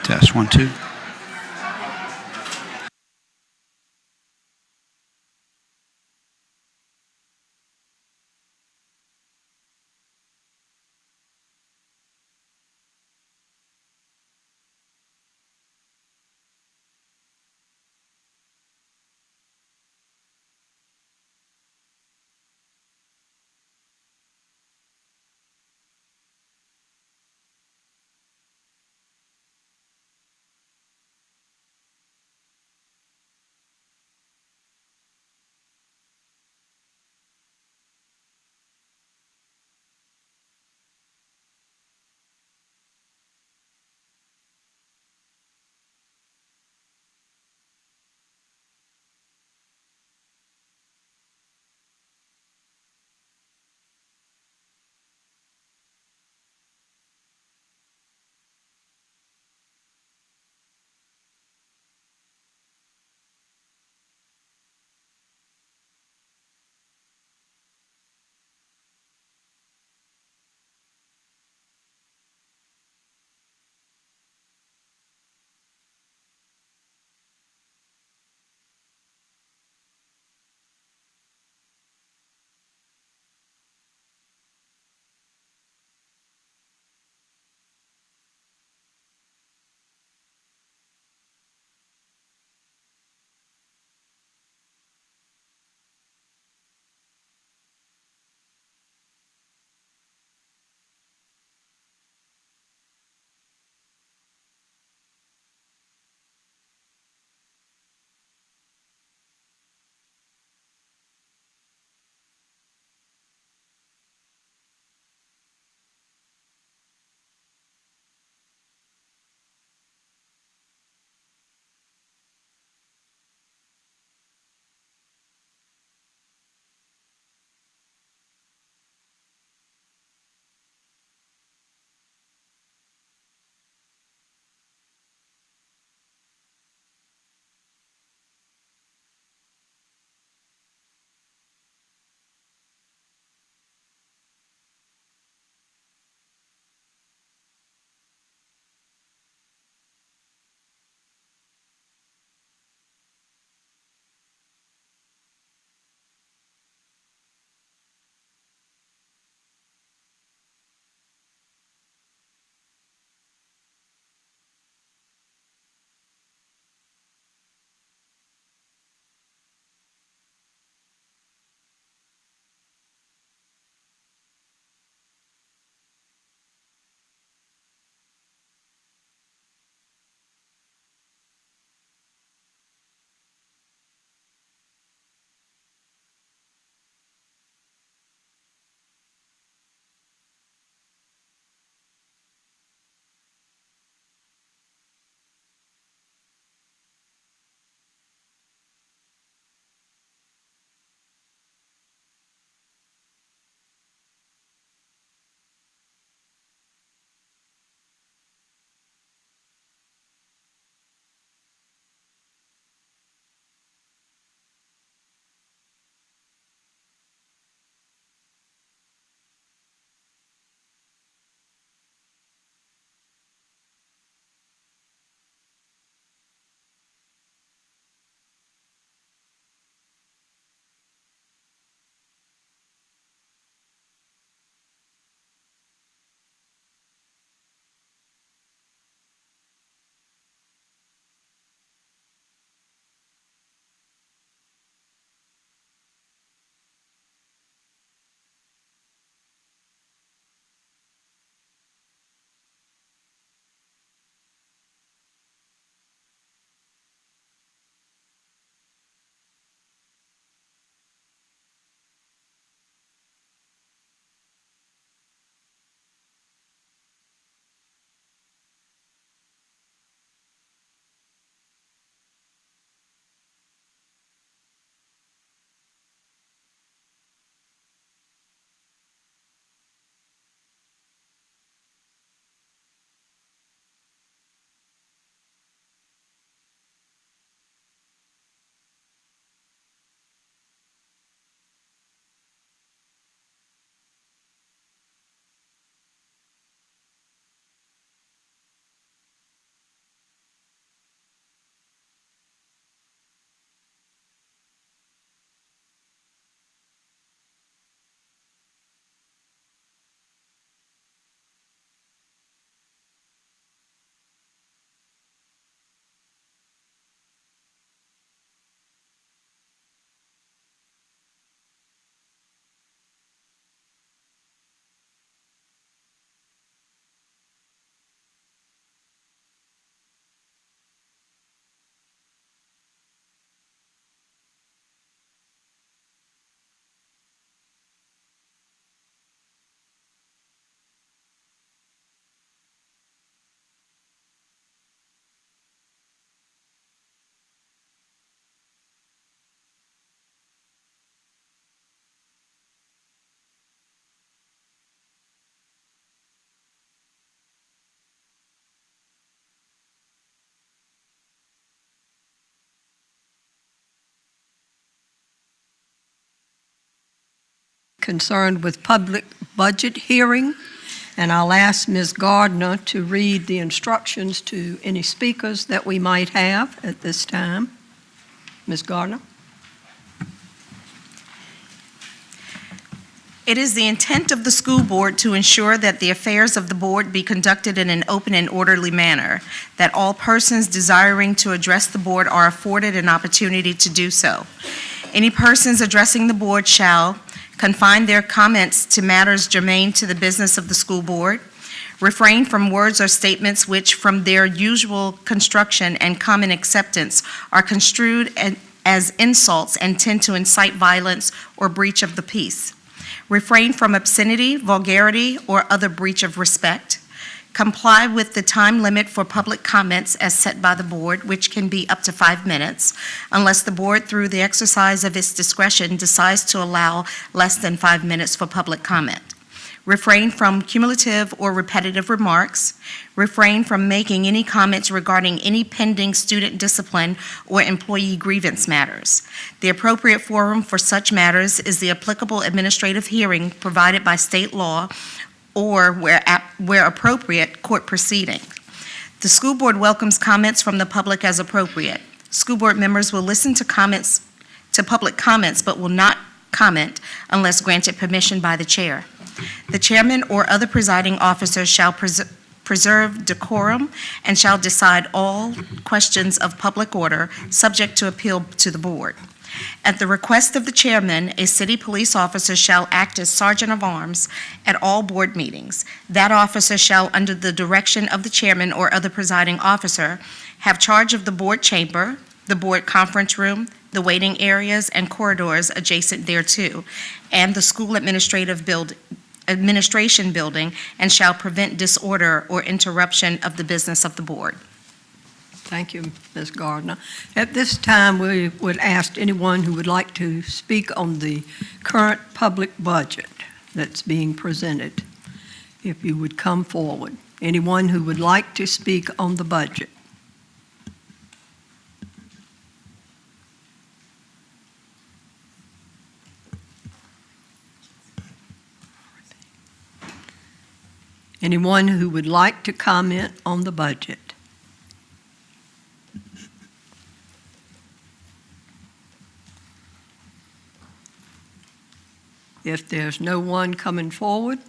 Test 1, 2. concerned with public budget hearing, and I'll ask Ms. Gardner to read the instructions to any speakers that we might have at this time. Ms. Gardner. It is the intent of the school board to ensure that the affairs of the board be conducted in an open and orderly manner, that all persons desiring to address the board are afforded an opportunity to do so. Any persons addressing the board shall confine their comments to matters germane to the business of the school board, refrain from words or statements which, from their usual construction and common acceptance, are construed as insults and tend to incite violence or breach of the peace. Refrain from obscenity, vulgarity, or other breach of respect. Comply with the time limit for public comments as set by the board, which can be up to 5 minutes, unless the board, through the exercise of its discretion, decides to allow less than 5 minutes for public comment. Refrain from cumulative or repetitive remarks. Refrain from making any comments regarding any pending student discipline or employee grievance matters. The appropriate forum for such matters is the applicable administrative hearing provided by state law or, where appropriate, court proceeding. The school board welcomes comments from the public as appropriate. School board members will listen to public comments, but will not comment unless granted permission by the chair. The chairman or other presiding officer shall preserve decorum and shall decide all questions of public order subject to appeal to the board. At the request of the chairman, a city police officer shall act as sergeant of arms at all board meetings. That officer shall, under the direction of the chairman or other presiding officer, have charge of the board chamber, the board conference room, the waiting areas and corridors adjacent thereto, and the school administration building, and shall prevent disorder or interruption of the business of the board. Thank you, Ms. Gardner. At this time, we would ask anyone who would like to speak on the current public budget that's being presented, if you would come forward. Anyone who would like to speak on the budget. Anyone who would like to comment on the budget? If there's no one coming forward,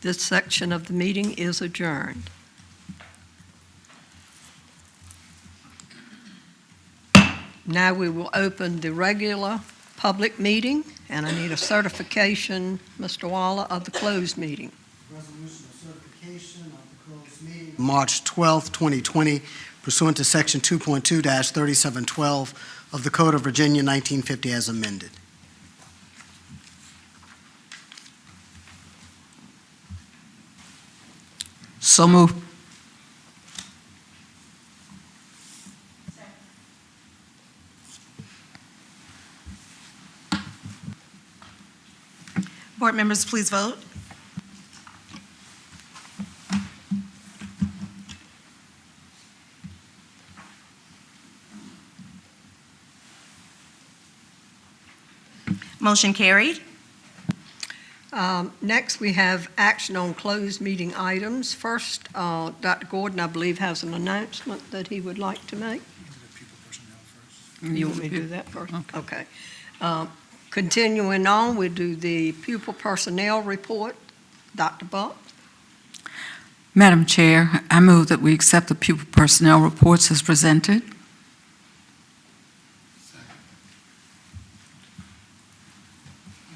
this section of the meeting is adjourned. Now we will open the regular public meeting, and I need a certification, Mr. Waller, of the closed meeting. Resolution of certification of the closed meeting, March 12, 2020, pursuant to Section 2.2-3712 of the Code of Virginia 1950 as amended. So moved. Board members, please vote. Motion carried. Next, we have action on closed meeting items. First, Dr. Gordon, I believe, has an announcement that he would like to make. You want me to do that first? Okay. Continuing on, we do the pupil personnel report. Dr. Buck. Madam Chair, I move that we accept the pupil personnel reports as presented.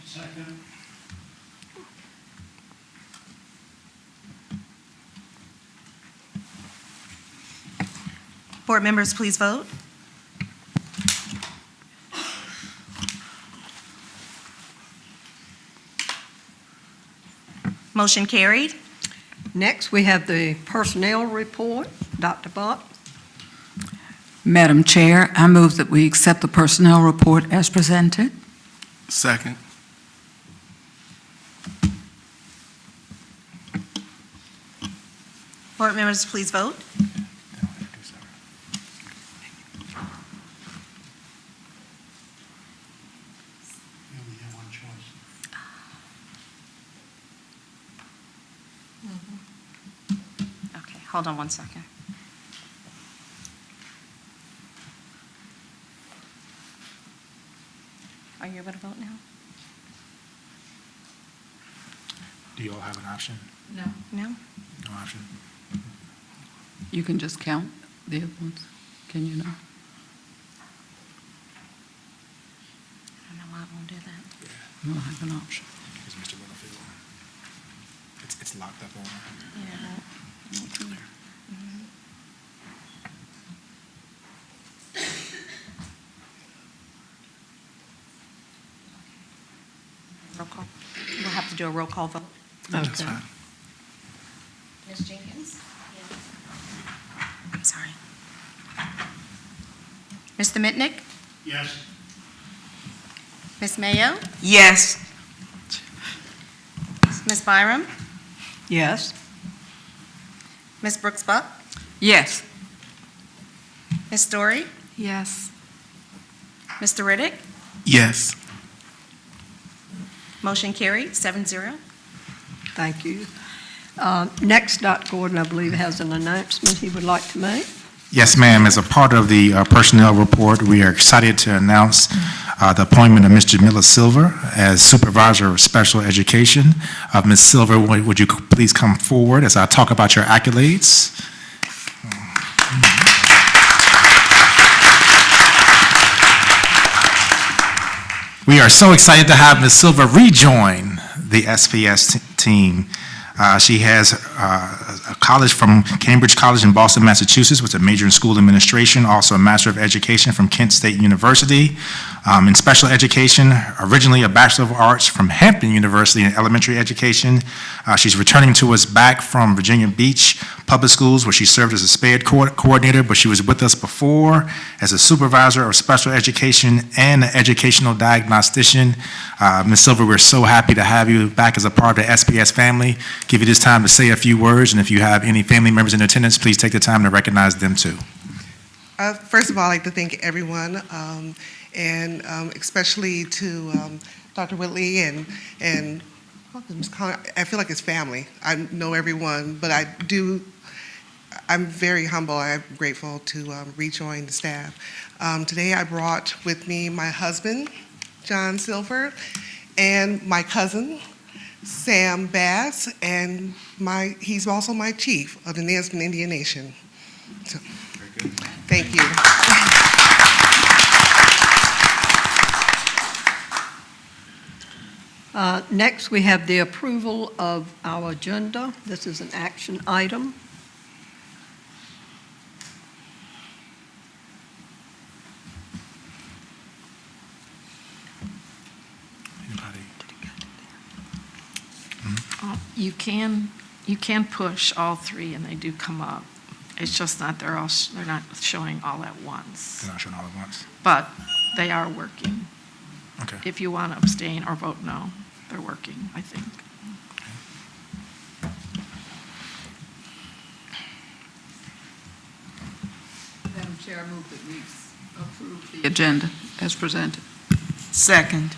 Second. Board members, please vote. Motion carried. Next, we have the personnel report. Dr. Buck. Madam Chair, I move that we accept the personnel report as presented. Second. Board members, please vote. hold on one second. Are you able to vote now? Do you all have an option? No. No option? You can just count the other ones, can you not? I don't know why it won't do that. You don't have an option. Is Mr. Littlefield? It's locked up on. Yeah. Roll call. We'll have to do a roll call vote. That's Okay. fine. Ms. Jenkins? I'm sorry. Mr. Mitnick? Yes. Ms. Mayo? Yes. Ms. Byram? Yes. Ms. Brooks Buck? Yes. Ms. Story? Yes. Mr. Riddick? Yes. Motion carried, 7-0. Thank you. Next, Dr. Gordon, I believe, has an announcement he would like to make. Yes, ma'am. As a part of the personnel report, we are excited to announce the appointment of Mr. Miller Silver as Supervisor of Special Education. Ms. Silver, would you please come forward as I talk about your accolades? We are so excited to have Ms. Silver rejoin the SPS team. She has a college from Cambridge College in Boston, Massachusetts, with a major in school administration, also a Master of Education from Kent State University. In special education, originally a Bachelor of Arts from Hampton University in elementary education. She's returning to us back from Virginia Beach Public Schools, where she served as a SPED coordinator, but she was with us before as a supervisor of special education and an educational diagnostician. Ms. Silver, we're so happy to have you back as a part of the SPS family. Give you this time to say a few words, and if you have any family members in attendance, please take the time to recognize them too. First of all, I'd like to thank everyone, and especially to Dr. Whitley and Ms. Conner. I feel like it's family. I know everyone, but I'm very humble. I'm grateful to rejoin the staff. Today I brought with me my husband, John Silver, and my cousin, Sam Bass, and he's also my chief of the Nesbitt Indian Nation. So, Very good. thank you. Next, we have the approval of our agenda. This is an action item. Anybody? You can push all three, and they do come up. It's just not, they're not showing all at once. They're not showing all at once. But they are working. Okay. If you want to abstain or vote no, they're working, I think. Madam Chair, I move that we approve the agenda as presented. Second.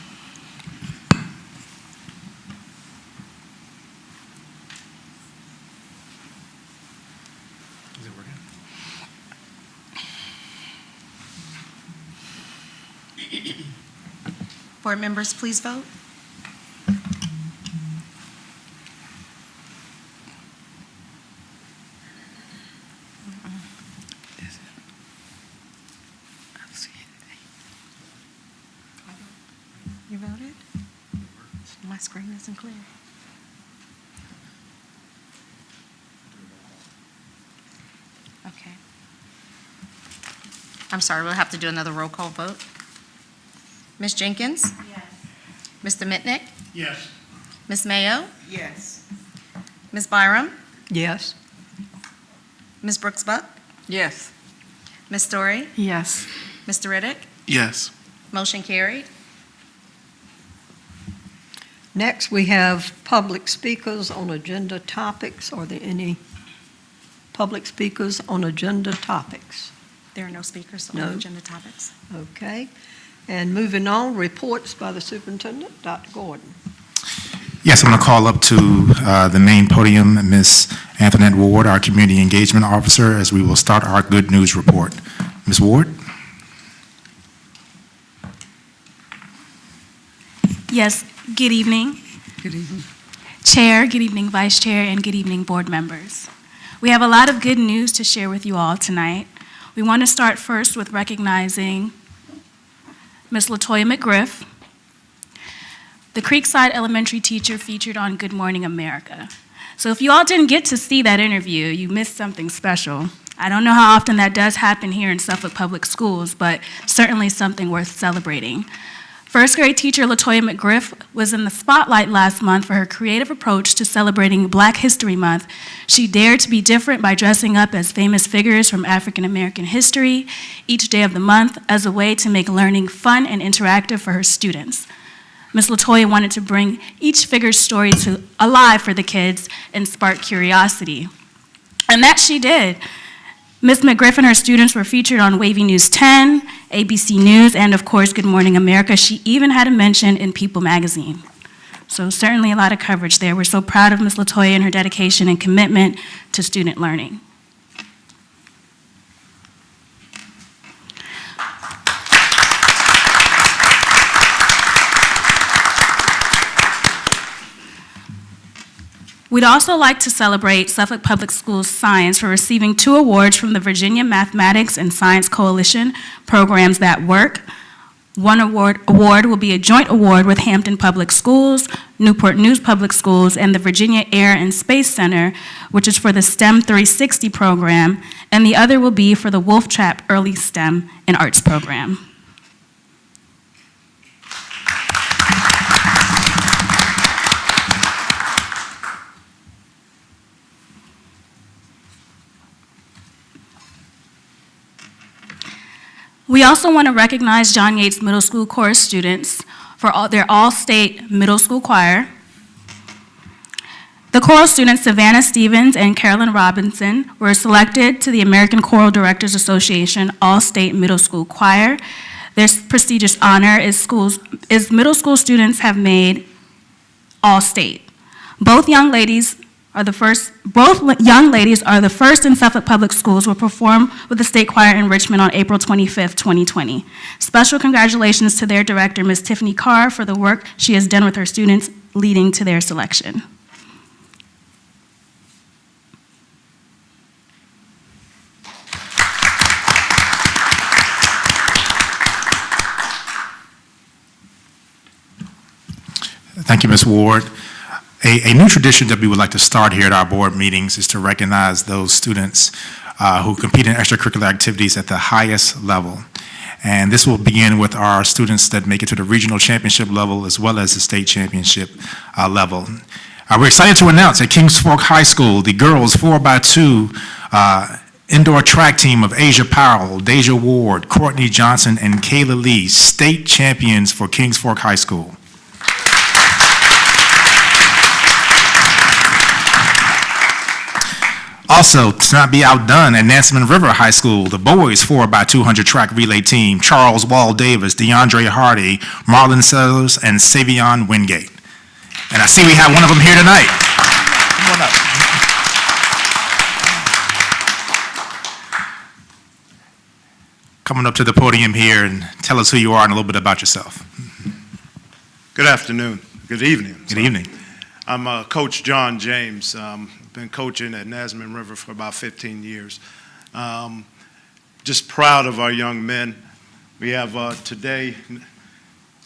Is it working? Board members, please vote. You voted? My screen isn't clear. Okay. I'm sorry, we'll have to do another roll call vote. Ms. Jenkins? Yes. Mr. Mitnick? Yes. Ms. Mayo? Yes. Ms. Byram? Yes. Ms. Brooks Buck? Yes. Ms. Story? Yes. Mr. Riddick? Yes. Motion carried. Next, we have public speakers on agenda topics. Are there any public speakers on agenda topics? There are no speakers on No. agenda topics. Okay. And moving on, reports by the superintendent, Dr. Gordon. Yes, I'm going to call up to the main podium Ms. Antoinette Ward, our Community Engagement Officer, as we will start our Good News Report. Ms. Ward? Yes, good evening. Good evening. Chair, good evening, Vice Chair, and good evening, board members. We have a lot of good news to share with you all tonight. We want to start first with recognizing Ms. LaToya McGriff, the Creekside Elementary teacher featured on Good Morning America. So if you all didn't get to see that interview, you missed something special. I don't know how often that does happen here in Suffolk Public Schools, but certainly something worth celebrating. First grade teacher LaToya McGriff was in the spotlight last month for her creative approach to celebrating Black History Month. She dared to be different by dressing up as famous figures from African American history each day of the month as a way to make learning fun and interactive for her students. Ms. LaToya wanted to bring each figure's story alive for the kids and spark curiosity. And that she did. Ms. McGriff and her students were featured on Wavy News 10, ABC News, and of course, Good Morning America. She even had a mention in People magazine. So certainly a lot of coverage there. We're so proud of Ms. LaToya and her dedication and commitment to student learning. We'd also like to celebrate Suffolk Public Schools Science for receiving 2 awards from the Virginia Mathematics and Science Coalition Programs That Work. One award will be a joint award with Hampton Public Schools, Newport News Public Schools, and the Virginia Air and Space Center, which is for the STEM 360 program, and the other will be for the Wolf Trap Early STEM and Arts program. We also want to recognize John Yates Middle School chorus students for their all-state middle school choir. The choral students Savannah Stevens and Carolyn Robinson were selected to the American Choral Directors Association All-State Middle School Choir. This prestigious honor is middle school students have made all-state. Both young ladies are the first in Suffolk Public Schools will perform with the State Choir in Richmond on April 25th, 2020. Special congratulations to their director, Ms. Tiffany Carr, for the work she has done with her students leading to their selection. Thank you, Ms. Ward. A new tradition that we would like to start here at our board meetings is to recognize those students who compete in extracurricular activities at the highest level. And this will begin with our students that make it to the regional championship level as well as the state championship level. We're excited to announce at Kings Fork High School, the girls 4x2 indoor track team of Asia Powell, Deja Ward, Courtney Johnson, and Kayla Lee, state champions for Kings Fork High School. Also, to not be outdone, at Nansemond River High School, the boys 4x200 track relay team, Charles Wall Davis, DeAndre Hardy, Marlon Sellers, and Savion Wingate. And I see we have one of them here tonight. Come on up. Coming up to the podium here and tell us who you are and a little bit about yourself. Good afternoon. Good evening. Good evening. I'm Coach John James. Been coaching at Nansemond River for about 15 years. Just proud of our young men. We have today,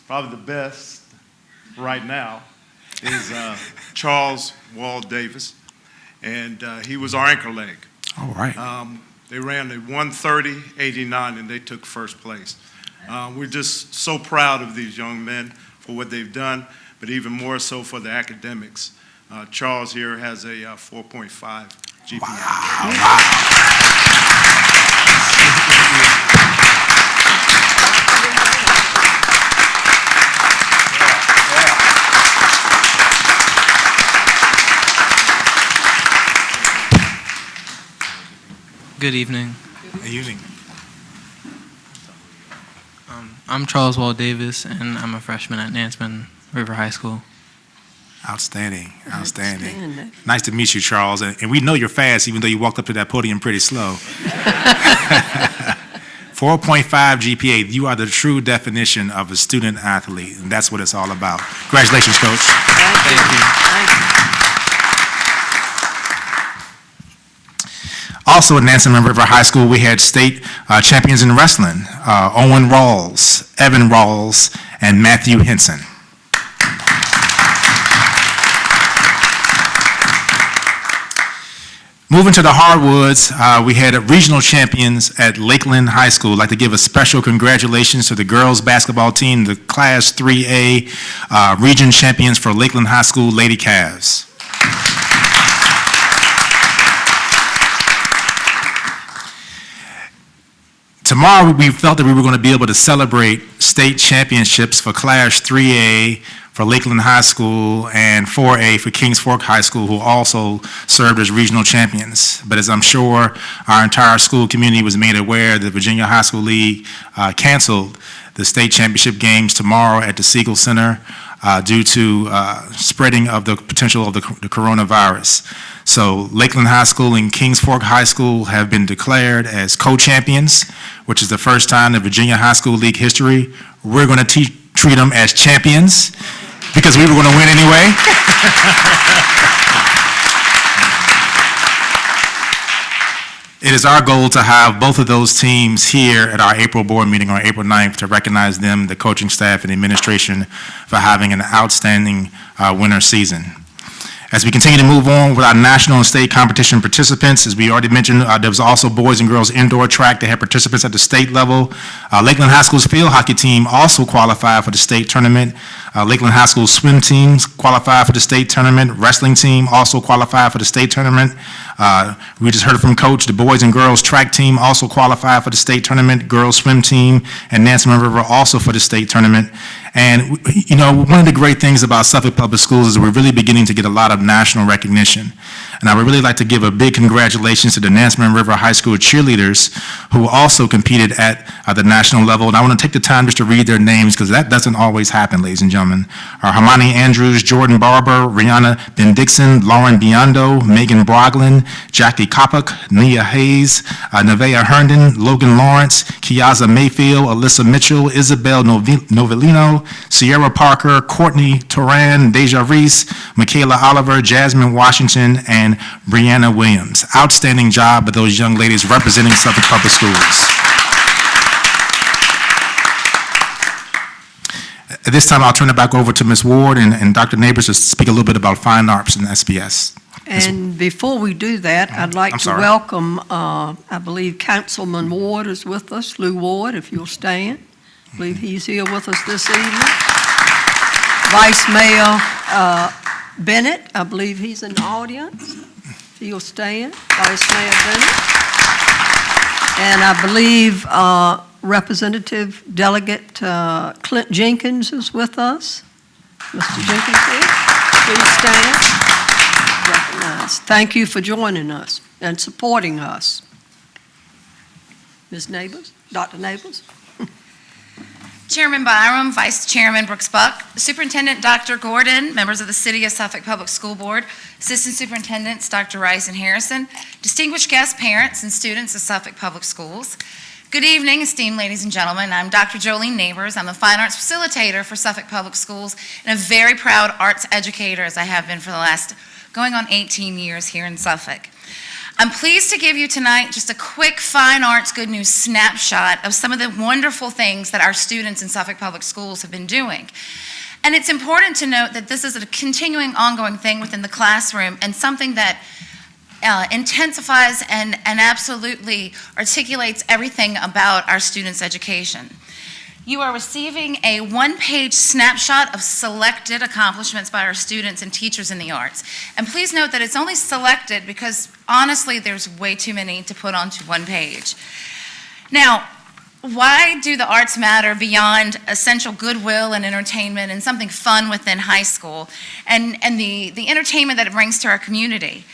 probably the best right now, is Charles Wall Davis, and he was our anchor leg. All right. They ran a 1:30.89 and they took first place. We're just so proud of these young men for what they've done, but even more so for the academics. Charles here has a 4.5 GPA. Wow. Good evening. Good evening. I'm Charles Wall Davis, and I'm a freshman at Nansemond River High School. Outstanding, outstanding. Outstanding. Nice to meet you, Charles. And we know you're fast, even though you walked up to that podium pretty slow. 4.5 GPA, you are the true definition of a student athlete, and that's what it's all about. Congratulations, Coach. Thank you. Thank you. Also at Nansemond River High School, we had state champions in wrestling, Owen Rawls, Evan Rawls, and Matthew Henson. Moving to the hardwoods, we had regional champions at Lakeland High School. I'd like to give a special congratulations to the girls basketball team, the Class 3A region champions for Lakeland High School Lady Cavs. Tomorrow, we felt that we were going to be able to celebrate state championships for Class 3A for Lakeland High School and 4A for Kings Fork High School, who also served as regional champions. But as I'm sure our entire school community was made aware, the Virginia High School League canceled the state championship games tomorrow at the Siegel Center due to spreading of the potential of the coronavirus. So Lakeland High School and Kings Fork High School have been declared as co-champions, which is the first time in Virginia High School League history. We're going to treat them as champions because we were going to win anyway. It is our goal to have both of those teams here at our April board meeting on April 9th to recognize them, the coaching staff, and the administration for having an outstanding winter season. As we continue to move on with our national and state competition participants, as we already mentioned, there was also boys and girls indoor track that had participants at the state level. Lakeland High School's field hockey team also qualified for the state tournament. Lakeland High School's swim teams qualified for the state tournament. Wrestling team also qualified for the state tournament. We just heard from Coach, the boys and girls track team also qualified for the state tournament. Girls swim team and Nansemond River also for the state tournament. And, you know, one of the great things about Suffolk Public Schools is we're really beginning to get a lot of national recognition. And I would really like to give a big congratulations to the Nansemond River High School cheerleaders who also competed at the national level. And I want to take the time just to read their names because that doesn't always happen, ladies and gentlemen. Hermione Andrews, Jordan Barber, Rihanna Ben-Dixon, Lauren Biondo, Megan Broglin, Jackie Kopuk, Nia Hayes, Nevaeh Herndon, Logan Lawrence, Kiaza Mayfield, Alyssa Mitchell, Isabel Novellino, Sierra Parker, Courtney Turan, Deja Reese, Michaela Oliver, Jasmine Washington, and Brianna Williams. Outstanding job by those young ladies representing Suffolk Public Schools. At this time, I'll turn it back over to Ms. Ward and Dr. Neighbors to speak a little bit about fine arts in SPS. And before we do that, I'd like to welcome, I believe Councilman Ward is with us, Lou Ward, if you'll stand. I believe he's here with us this evening. Vice Mayor Bennett, I believe he's in the audience. If he'll stand, Vice Mayor Bennett. And I believe Representative Delegate Clint Jenkins is with us. Mr. Jenkins, please stand. Recognized. Thank you for joining us and supporting us. Ms. Neighbors, Dr. Neighbors. Chairman Byram, Vice Chairman Brooks Buck, Superintendent Dr. Gordon, members of the City of Suffolk Public School Board, Assistant Superintendents Dr. Rice and Harrison, distinguished guests, parents, and students of Suffolk Public Schools. Good evening, esteemed ladies and gentlemen. I'm Dr. Jolene Neighbors. I'm the Fine Arts Facilitator for Suffolk Public Schools and a very proud arts educator, as I have been for the last going on 18 years here in Suffolk. I'm pleased to give you tonight just a quick fine arts good news snapshot of some of the wonderful things that our students in Suffolk Public Schools have been doing. And it's important to note that this is a continuing, ongoing thing within the classroom and something that intensifies and absolutely articulates everything about our students' education. You are receiving a one-page snapshot of selected accomplishments by our students and teachers in the arts. And please note that it's only selected because, honestly, there's way too many to put onto one page. Now, why do the arts matter beyond essential goodwill and entertainment and something fun within high school and the entertainment that it brings to our community?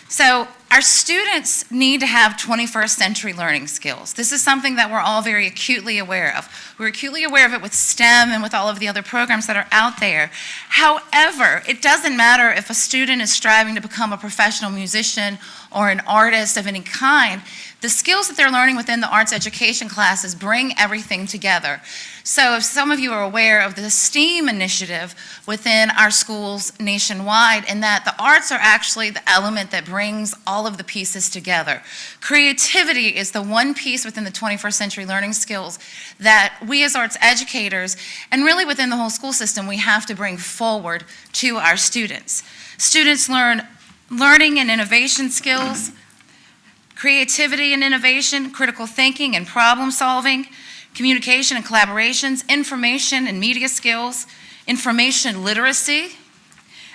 So our students need to have 21st century learning skills. This is something that we're all very acutely aware of. We're acutely aware of it with STEM and with all of the other programs that are out there. However, it doesn't matter if a student is striving to become a professional musician or an artist of any kind. The skills that they're learning within the arts education classes bring everything together. So if some of you are aware of the STEAM initiative within our schools nationwide, in that the arts are actually the element that brings all of the pieces together. Creativity is the one piece within the 21st century learning skills that we as arts educators, and really within the whole school system, we have to bring forward to our students. Students learn learning and innovation skills, creativity and innovation, critical thinking and problem solving, communication and collaborations, information and media skills, information literacy,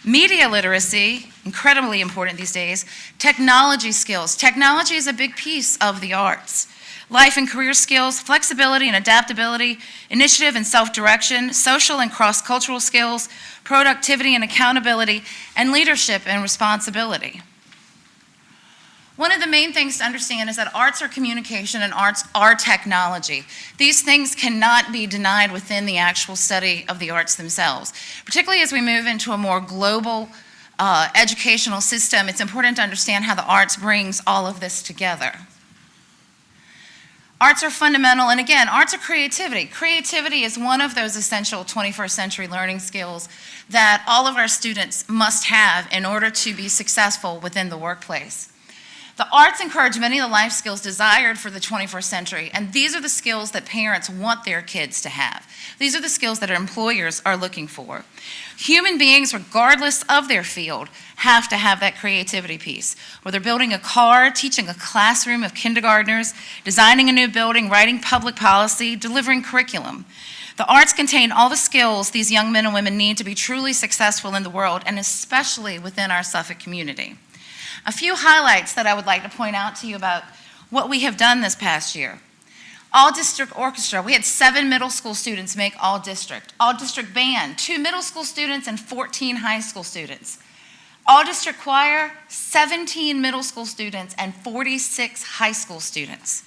media literacy, incredibly important these days, technology skills. Technology is a big piece of the arts. Life and career skills, flexibility and adaptability, initiative and self-direction, social and cross-cultural skills, productivity and accountability, and leadership and responsibility. One of the main things to understand is that arts are communication and arts are technology. These things cannot be denied within the actual study of the arts themselves. Particularly as we move into a more global educational system, it's important to understand how the arts brings all of this together. Arts are fundamental, and again, arts are creativity. Creativity is one of those essential 21st century learning skills that all of our students must have in order to be successful within the workplace. The arts encourage many of the life skills desired for the 21st century, and these are the skills that parents want their kids to have. These are the skills that our employers are looking for. Human beings, regardless of their field, have to have that creativity piece. Whether building a car, teaching a classroom of kindergartners, designing a new building, writing public policy, delivering curriculum. The arts contain all the skills these young men and women need to be truly successful in the world, and especially within our Suffolk community. A few highlights that I would like to point out to you about what we have done this past year. All district orchestra, we had 7 middle school students make all district. All district band, 2 middle school students and 14 high school students. All district choir, 17 middle school students and 46 high school students.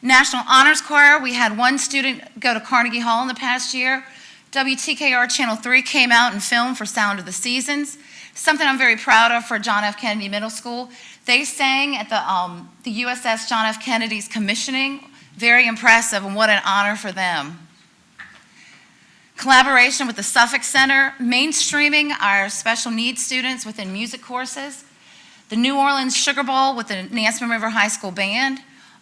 National Honors Choir, we had 1 student go to Carnegie Hall in the past year. WTKR Channel 3 came out and filmed for Sound of the Seasons. Something I'm very proud of for John F. Kennedy Middle School. They sang at the USS John F. Kennedy's commissioning. Very impressive, and what an honor for them. Collaboration with the Suffolk Center, mainstreaming our special needs students within music courses. The New Orleans Sugar Bowl with the Nansemond River High School Band.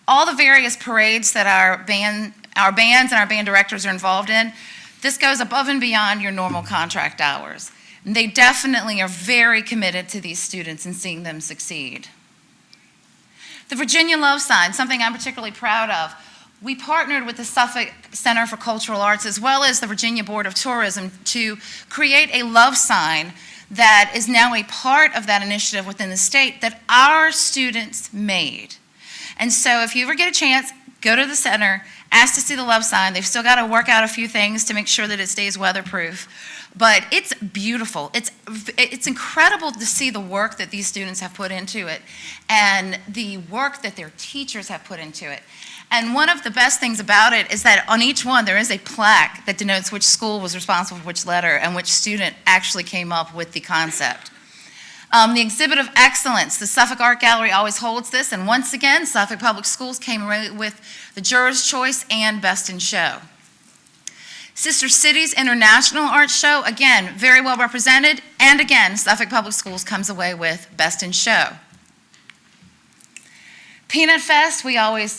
All the various parades that our bands and our band directors are involved in. This goes above and beyond your normal contract hours. And they definitely are very committed to these students and seeing them succeed. The Virginia Love Sign, something I'm particularly proud of. We partnered with the Suffolk Center for Cultural Arts as well as the Virginia Board of Tourism to create a love sign that is now a part of that initiative within the state that our students made. And so if you ever get a chance, go to the center, ask to see the love sign. They've still got to work out a few things to make sure that it stays weatherproof. But it's beautiful. It's incredible to see the work that these students have put into it and the work that their teachers have put into it. And one of the best things about it is that on each one there is a plaque that denotes which school was responsible for which letter and which student actually came up with the concept. The Exhibit of Excellence, the Suffolk Art Gallery always holds this, and once again, Suffolk Public Schools came away with the Juror's Choice and Best in Show. Sister Cities International Art Show, again, very well represented, and again, Suffolk Public Schools comes away with Best in Show. Peanut Fest, we always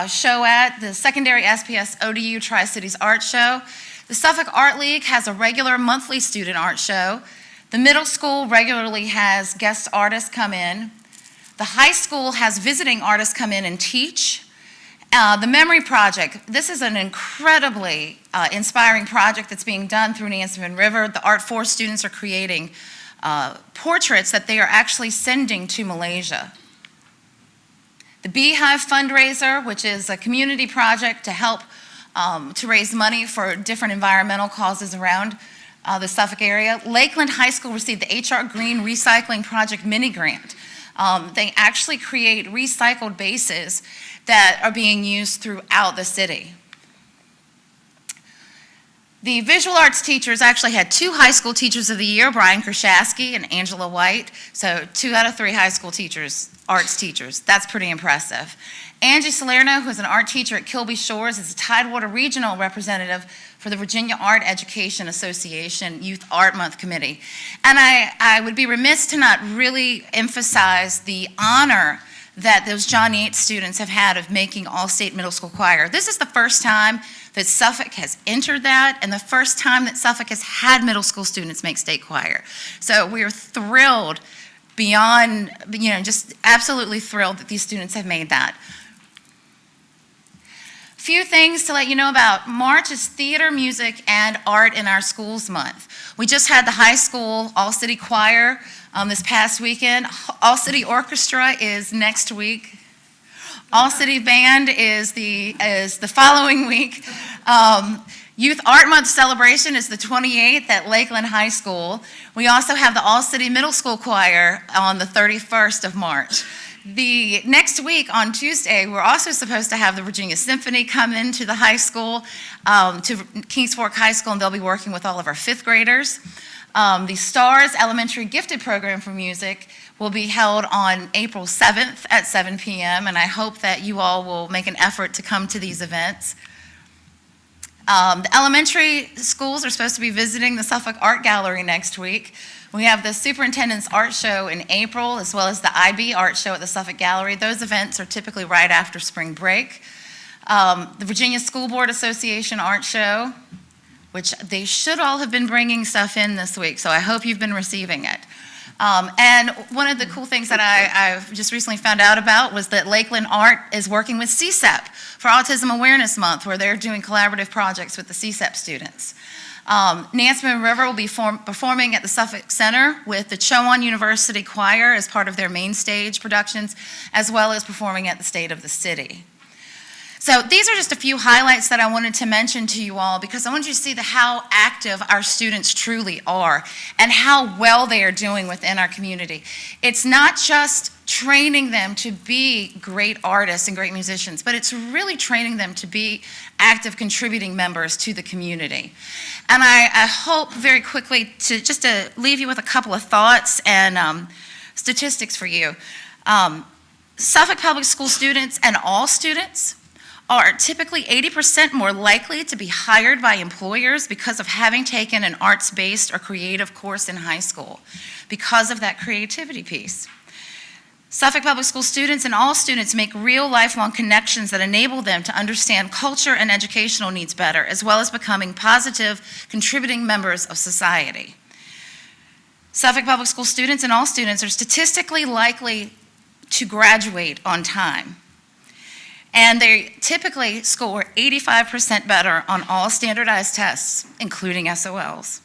show at the secondary SPS ODU Tri-Cities Art Show. The Suffolk Art League has a regular monthly student art show. The middle school regularly has guest artists come in. The high school has visiting artists come in and teach. The Memory Project, this is an incredibly inspiring project that's being done through Nansemond River. The Art Force students are creating portraits that they are actually sending to Malaysia. The Beehive Fundraiser, which is a community project to help to raise money for different environmental causes around the Suffolk area. Lakeland High School received the HR Green Recycling Project mini grant. They actually create recycled bases that are being used throughout the city. The visual arts teachers actually had 2 high school teachers of the year, Brian Krashasky and Angela White. So 2 out of 3 high school teachers, arts teachers. That's pretty impressive. Angie Salerno, who's an art teacher at Kilby Shores, is a Tidewater Regional Representative for the Virginia Art Education Association Youth Art Month Committee. And I would be remiss to not really emphasize the honor that those John Yates students have had of making All-State Middle School Choir. This is the first time that Suffolk has entered that, and the first time that Suffolk has had middle school students make state choir. So we are thrilled beyond, just absolutely thrilled that these students have made that. A few things to let you know about. March is Theater, Music, and Art in Our Schools Month. We just had the high school all-city choir this past weekend. All-city orchestra is next week. All-city band is the following week. Youth Art Month celebration is the 28th at Lakeland High School. We also have the All-City Middle School Choir on the 31st of March. The next week on Tuesday, we're also supposed to have the Virginia Symphony come into the high school, to Kings Fork High School, and they'll be working with all of our 5th graders. The STARS Elementary Gifted Program for Music will be held on April 7th at 7 p.m., and I hope that you all will make an effort to come to these events. The elementary schools are supposed to be visiting the Suffolk Art Gallery next week. We have the Superintendent's Art Show in April, as well as the IB Art Show at the Suffolk Gallery. Those events are typically right after spring break. The Virginia School Board Association Art Show, which they should all have been bringing stuff in this week, so I hope you've been receiving it. And one of the cool things that I've just recently found out about was that Lakeland Art is working with CSEP for Autism Awareness Month, where they're doing collaborative projects with the CSEP students. Nansemond River will be performing at the Suffolk Center with the Chowan University Choir as part of their main stage productions, as well as performing at the State of the City. So these are just a few highlights that I wanted to mention to you all, because I want you to see how active our students truly are and how well they are doing within our community. It's not just training them to be great artists and great musicians, but it's really training them to be active contributing members to the community. And I hope very quickly to leave you with a couple of thoughts and statistics for you. Suffolk Public School students and all students are typically 80% more likely to be hired by employers because of having taken an arts-based or creative course in high school, because of that creativity piece. Suffolk Public School students and all students make real lifelong connections that enable them to understand culture and educational needs better, as well as becoming positive, contributing members of society. Suffolk Public School students and all students are statistically likely to graduate on time. And they typically score 85% better on all standardized tests, including SOLs.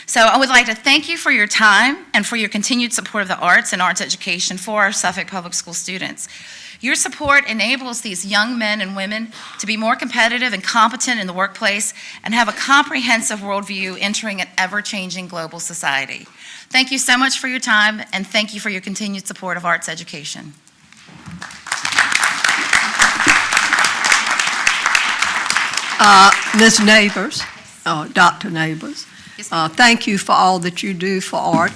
So I would like to thank you for your time and for your continued support of the arts and arts education for our Suffolk Public School students. Your support enables these young men and women to be more competitive and competent in the workplace and have a comprehensive worldview entering an ever-changing global society. Thank you so much for your time, and thank you for your continued support of arts education. Ms. Neighbors, Dr. Neighbors, thank you for all that you do for art,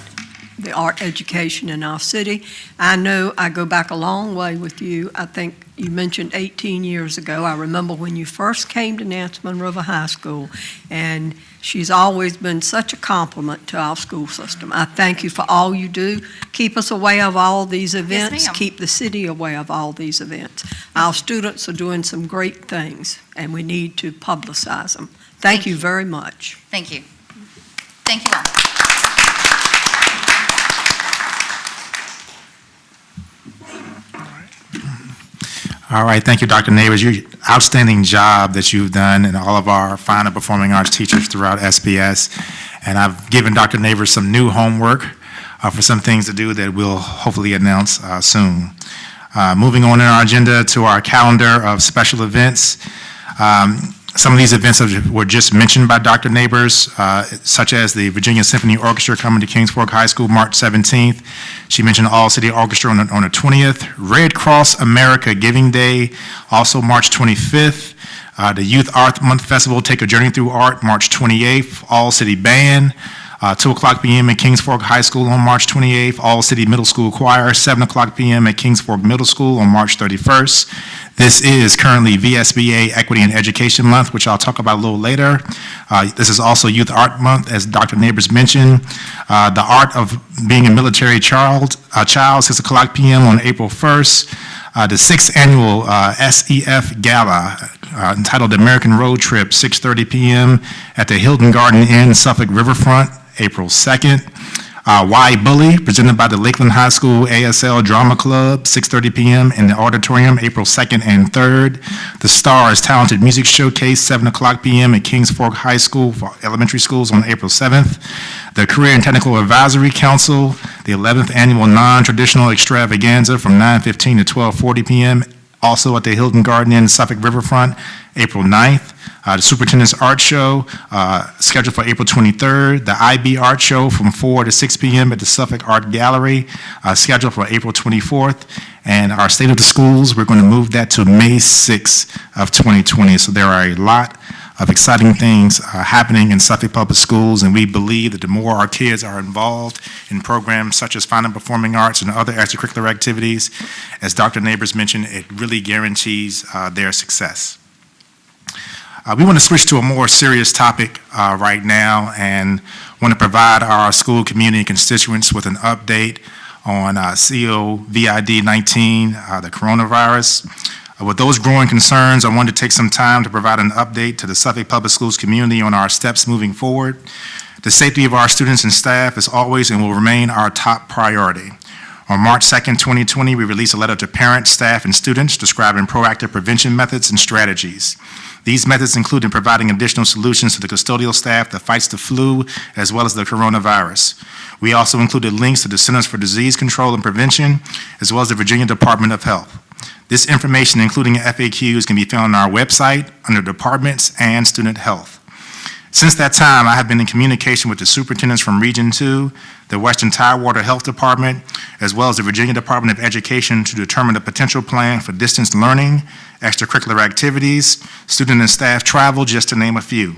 the art education in our city. I know I go back a long way with you. I think you mentioned 18 years ago. I remember when you first came to Nansemond River High School, and she's always been such a compliment to our school system. I thank you for all you do. Keep us aware of all these events. Yes, ma'am. Keep the city aware of all these events. Our students are doing some great things, and we need to publicize them. Thank you very much. Thank you. Thank you all. All right, thank you, Dr. Neighbors. Outstanding job that you've done, and all of our fine and performing arts teachers throughout SPS. And I've given Dr. Neighbors some new homework for some things to do that we'll hopefully announce soon. Moving on in our agenda to our calendar of special events. Some of these events were just mentioned by Dr. Neighbors, such as the Virginia Symphony Orchestra coming to Kings Fork High School March 17th. She mentioned All City Orchestra on the 20th. Red Cross America Giving Day, also March 25th. The Youth Art Month Festival, Take a Journey Through Art, March 28th. All City Band, 2 o'clock p.m. at Kings Fork High School on March 28th. All City Middle School Choir, 7 o'clock p.m. at Kings Fork Middle School on March 31st. This is currently VSBA Equity and Education Month, which I'll talk about a little later. This is also Youth Art Month, as Dr. Neighbors mentioned. The Art of Being a Military Child, 6 o'clock p.m. on April 1st. The 6th Annual SEF Gala, entitled American Road Trip, 6:30 p.m. at the Hilton Garden Inn, Suffolk Riverfront, April 2nd. Why Bully, presented by the Lakeland High School ASL Drama Club, 6:30 p.m. in the auditorium, April 2nd and 3rd. The Stars Talented Music Showcase, 7 o'clock p.m. at Kings Fork High School for elementary schools on April 7th. The Career and Technical Advisory Council, the 11th Annual Non-Traditional Extravaganza from 9:15 to 12:40 p.m., also at the Hilton Garden Inn, Suffolk Riverfront, April 9th. The Superintendent's Art Show, scheduled for April 23rd. The IB Art Show from 4 to 6 p.m. at the Suffolk Art Gallery, scheduled for April 24th. And our State of the Schools, we're going to move that to May 6th of 2020. So there are a lot of exciting things happening in Suffolk Public Schools, and we believe that the more our kids are involved in programs such as Fine and Performing Arts and other extracurricular activities, as Dr. Neighbors mentioned, it really guarantees their success. We want to switch to a more serious topic right now and want to provide our school community and constituents with an update on COVID-19, the coronavirus. With those growing concerns, I wanted to take some time to provide an update to the Suffolk Public Schools community on our steps moving forward. The safety of our students and staff is always and will remain our top priority. On March 2nd, 2020, we released a letter to parents, staff, and students describing proactive prevention methods and strategies. These methods include providing additional solutions to the custodial staff that fights the flu as well as the coronavirus. We also included links to the Centers for Disease Control and Prevention as well as the Virginia Department of Health. This information, including FAQs, can be found on our website under Departments and Student Health. Since that time, I have been in communication with the superintendents from Region 2, the Western Tidewater Health Department, as well as the Virginia Department of Education to determine the potential plan for distance learning, extracurricular activities, student and staff travel, just to name a few.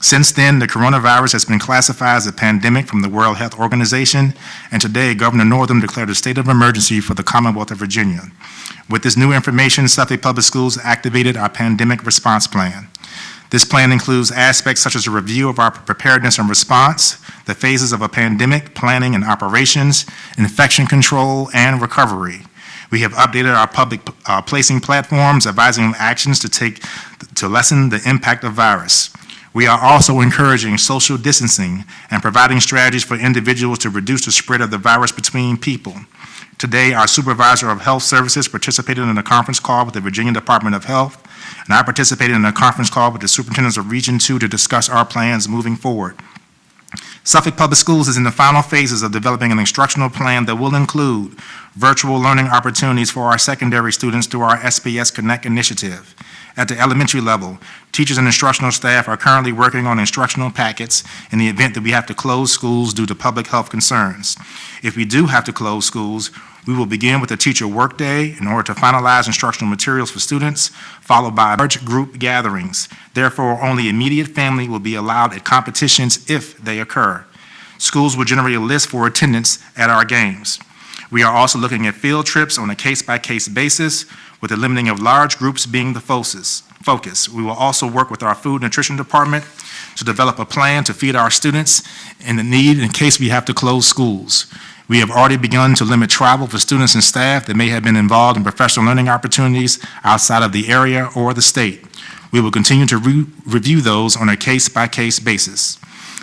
Since then, the coronavirus has been classified as a pandemic from the World Health Organization, and today Governor Northam declared a state of emergency for the Commonwealth of Virginia. With this new information, Suffolk Public Schools activated our pandemic response plan. This plan includes aspects such as a review of our preparedness and response, the phases of a pandemic, planning and operations, infection control, and recovery. We have updated our public placing platforms, advising actions to take to lessen the impact of virus. We are also encouraging social distancing and providing strategies for individuals to reduce the spread of the virus between people. Today, our Supervisor of Health Services participated in a conference call with the Virginia Department of Health, and I participated in a conference call with the superintendents of Region 2 to discuss our plans moving forward. Suffolk Public Schools is in the final phases of developing an instructional plan that will include virtual learning opportunities for our secondary students through our SPS Connect initiative. At the elementary level, teachers and instructional staff are currently working on instructional packets in the event that we have to close schools due to public health concerns. If we do have to close schools, we will begin with a teacher workday in order to finalize instructional materials for students, followed by large group gatherings. Therefore, only immediate family will be allowed at competitions if they occur. Schools will generate a list for attendance at our games. We are also looking at field trips on a case-by-case basis, with the limiting of large groups being the focus. We will also work with our food and nutrition department to develop a plan to feed our students in the need in case we have to close schools. We have already begun to limit travel for students and staff that may have been involved in professional learning opportunities outside of the area or the state. We will continue to review those on a case-by-case basis.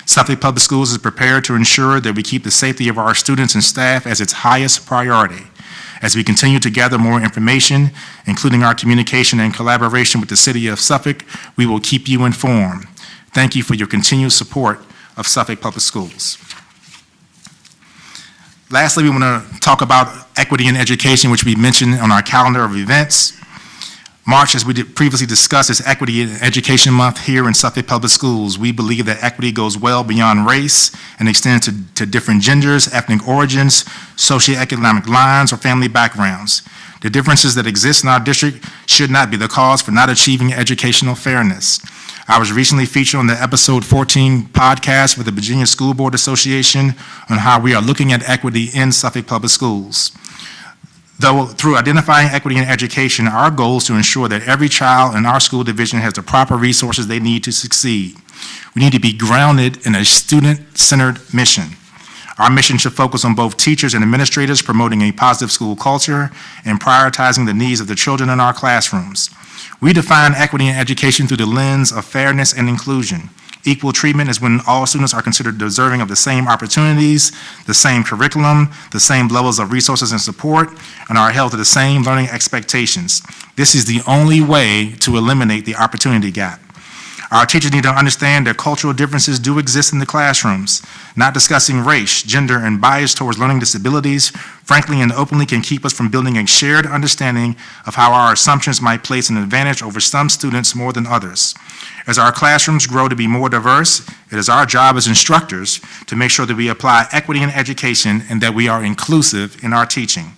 Suffolk Public Schools is prepared to ensure that we keep the safety of our students and staff as its highest priority. As we continue to gather more information, including our communication and collaboration with the City of Suffolk, we will keep you informed. Thank you for your continued support of Suffolk Public Schools. Lastly, we want to talk about equity in education, which we mentioned on our calendar of events. March, as we previously discussed, is Equity in Education Month here in Suffolk Public Schools. We believe that equity goes well beyond race and extends to different genders, ethnic origins, socioeconomic lines, or family backgrounds. The differences that exist in our district should not be the cause for not achieving educational fairness. I was recently featured on the episode 14 podcast with the Virginia School Board Association on how we are looking at equity in Suffolk Public Schools. Though through identifying equity in education, our goal is to ensure that every child in our school division has the proper resources they need to succeed. We need to be grounded in a student-centered mission. Our mission should focus on both teachers and administrators promoting a positive school culture and prioritizing the needs of the children in our classrooms. We define equity in education through the lens of fairness and inclusion. Equal treatment is when all students are considered deserving of the same opportunities, the same curriculum, the same levels of resources and support, and are held to the same learning expectations. This is the only way to eliminate the opportunity gap. Our teachers need to understand that cultural differences do exist in the classrooms. Not discussing race, gender, and bias towards learning disabilities, frankly and openly, can keep us from building a shared understanding of how our assumptions might place an advantage over some students more than others. As our classrooms grow to be more diverse, it is our job as instructors to make sure that we apply equity in education and that we are inclusive in our teaching.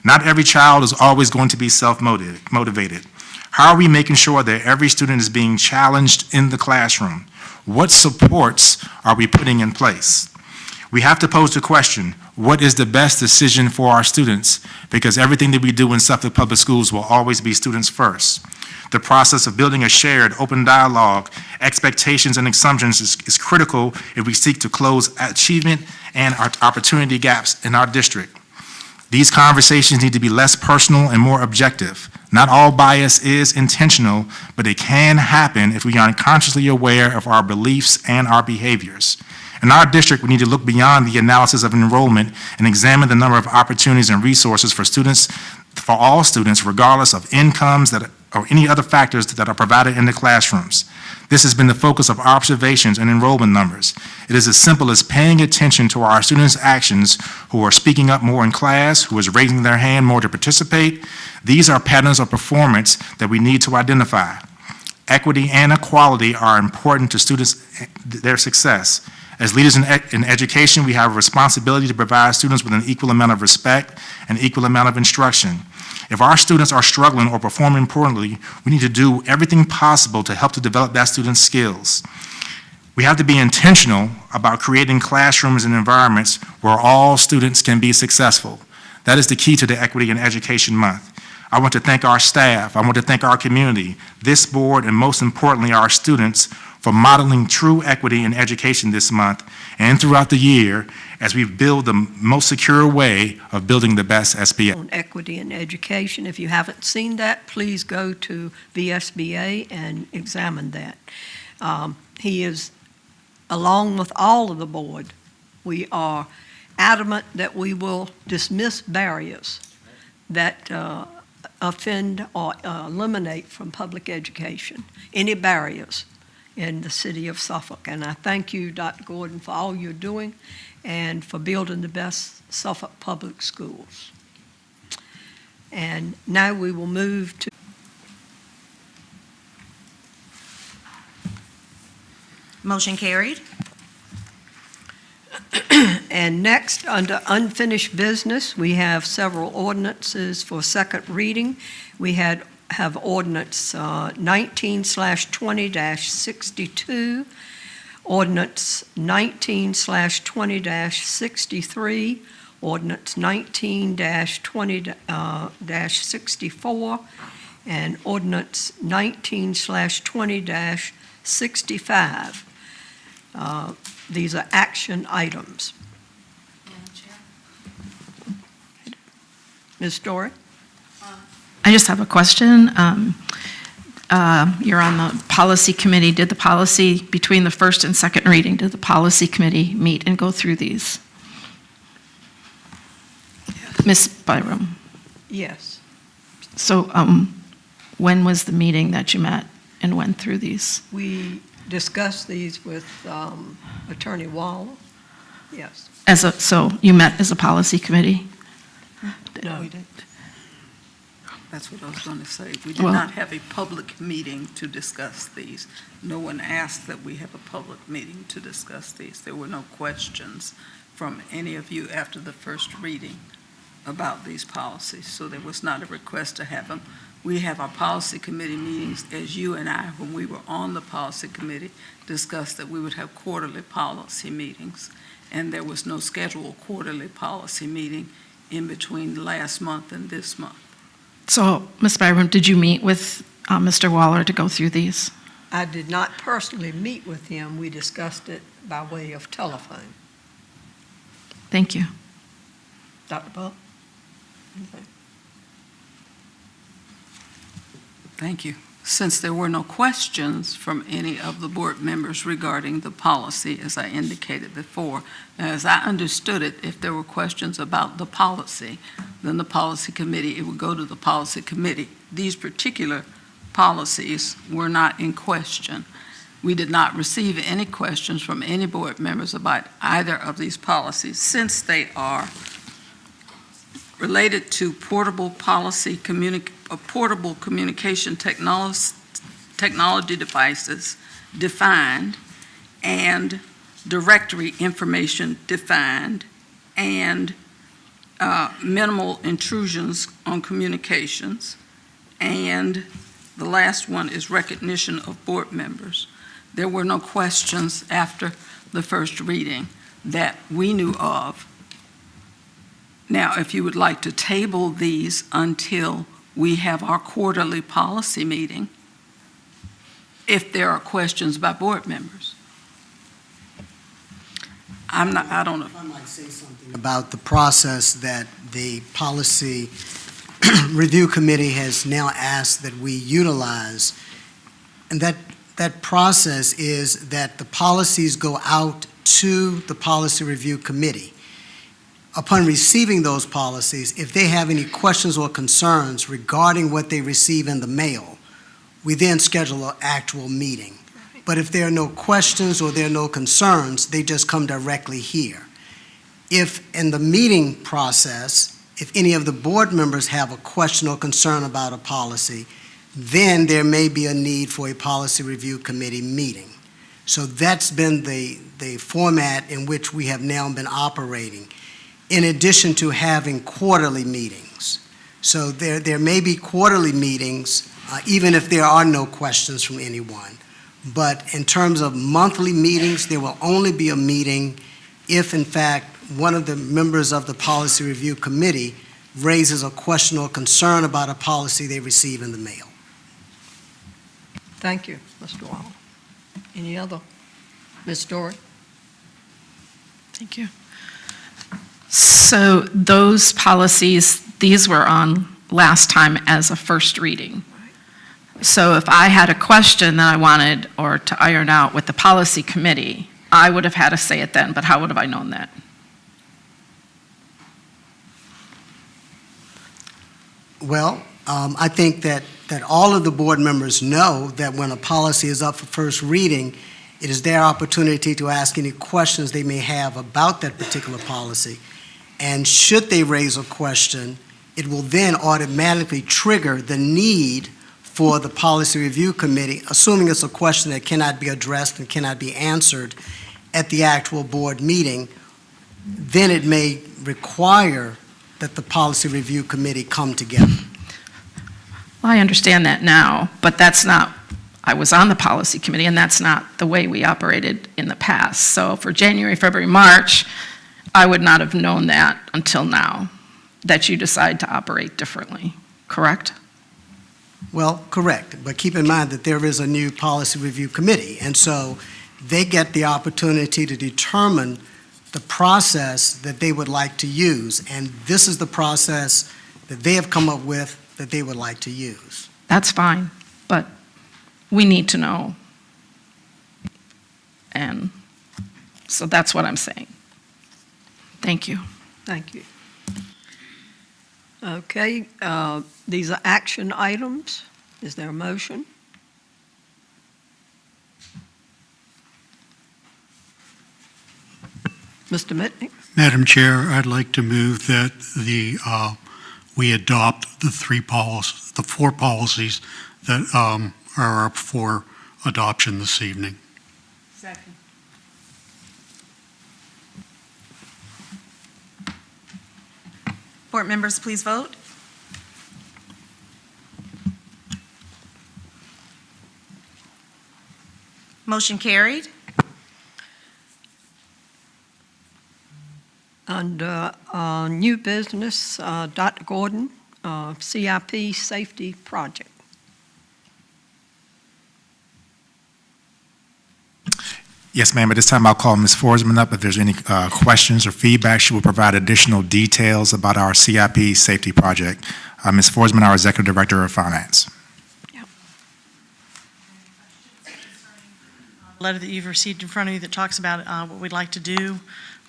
Not every child is always going to be self-motivated. How are we making sure that every student is being challenged in the classroom? What supports are we putting in place? We have to pose the question, what is the best decision for our students? Because everything that we do in Suffolk Public Schools will always be students first. The process of building a shared, open dialogue, expectations and assumptions is critical if we seek to close achievement and our opportunity gaps in our district. These conversations need to be less personal and more objective. Not all bias is intentional, but it can happen if we are consciously aware of our beliefs and our behaviors. In our district, we need to look beyond the analysis of enrollment and examine the number of opportunities and resources for students, for all students, regardless of incomes or any other factors that are provided in the classrooms. This has been the focus of observations and enrollment numbers. It is as simple as paying attention to our students' actions who are speaking up more in class, who is raising their hand more to participate. These are patterns of performance that we need to identify. Equity and equality are important to students, their success. As leaders in education, we have a responsibility to provide students with an equal amount of respect and equal amount of instruction. If our students are struggling or performing poorly, we need to do everything possible to help to develop that student's skills. We have to be intentional about creating classrooms and environments where all students can be successful. That is the key to the Equity in Education Month. I want to thank our staff, I want to thank our community, this board, and most importantly, our students for modeling true equity in education this month and throughout the year as we build the most secure way of building the best SPS. On equity in education. If you haven't seen that, please go to VSBA and examine that. He is, along with all of the board, we are adamant that we will dismiss barriers that offend or eliminate from public education, any barriers in the city of Suffolk. And I thank you, Dr. Gordon, for all you're doing and for building the best Suffolk public schools. And now we will move to Motion carried. And next, under unfinished business, we have several ordinances for second reading. We have ordinance 19/20-62, ordinance 19/20-63, ordinance 19-20-64, and ordinance 19/20-65. These are action items. Ms. Story? I just have a question. You're on the policy committee. Did the policy, between the first and second reading, did the policy committee meet and go through these? Ms. Byram? Yes. So when was the meeting that you met and went through these? We discussed these with Attorney Waller. Yes. So you met as a policy committee? No, we didn't. That's what I was going to say. We did Well- not have a public meeting to discuss these. No one asked that we have a public meeting to discuss these. There were no questions from any of you after the first reading about these policies, so there was not a request to have them. We have our policy committee meetings, as you and I, when we were on the policy committee, discussed that we would have quarterly policy meetings, and there was no scheduled quarterly policy meeting in between last month and this month. So, Ms. Byram, did you meet with Mr. Waller to go through these? I did not personally meet with him. We discussed it by way of telephone. Thank you. Dr. Buck? Okay. Thank you. Since there were no questions from any of the board members regarding the policy, as I indicated before, as I understood it, if there were questions about the policy, then the policy committee, it would go to the policy committee. These particular policies were not in question. We did not receive any questions from any board members about either of these policies, since they are related to portable communication technology devices defined, and directory information defined, and minimal intrusions on communications, and the last one is recognition of board members. There were no questions after the first reading that we knew of. Now, if you would like to table these until we have our quarterly policy meeting, if there are questions by board members. I don't know. If I might say something about the process that the policy review committee has now asked that we utilize, and that process is that the policies go out to the policy review committee. Upon receiving those policies, if they have any questions or concerns regarding what they receive in the mail, we then schedule an actual meeting. But if there are no questions or there are no concerns, they just come directly here. If in the meeting process, if any of the board members have a question or concern about a policy, then there may be a need for a policy review committee meeting. So that's been the format in which we have now been operating, in addition to having quarterly meetings. So there may be quarterly meetings, even if there are no questions from anyone. But in terms of monthly meetings, there will only be a meeting if, in fact, one of the members of the Policy Review Committee raises a question or concern about a policy they receive in the mail. Thank you, Mr. Waller. Any other? Ms. Story? Thank you. So those policies, these were on last time as a first reading. So if I had a question that I wanted or to iron out with the policy committee, I would have had to say it then, but how would have I known that? Well, I think that all of the board members know that when a policy is up for first reading, it is their opportunity to ask any questions they may have about that particular policy. And should they raise a question, it will then automatically trigger the need for the Policy Review Committee, assuming it's a question that cannot be addressed and cannot be answered at the actual board meeting, then it may require that the Policy Review Committee come together. Well, I understand that now, but that's not, I was on the policy committee, and that's not the way we operated in the past. So for January, February, March, I would not have known that until now, that you decide to operate differently, correct? Well, correct, but keep in mind that there is a new Policy Review Committee, and so they get the opportunity to determine the process that they would like to use, and this is the process that they have come up with that they would like to use. That's fine, but we need to know. And so that's what I'm saying. Thank you. Thank you. Okay, these are action items. Is there a motion? Mr. Mitnick? Madam Chair, I'd like to move that the we adopt the four policies that are up for adoption this evening. Second. Board members, please vote. Motion carried. Under new business, Dr. Gordon, CIP Safety Project. Yes, ma'am. At this time, I'll call Ms. Forsman up. If there's any questions or feedback, she will provide additional details about our CIP safety project. Ms. Forsman, our Executive Director of Finance. Letter that you've received in front of you that talks about what we'd like to do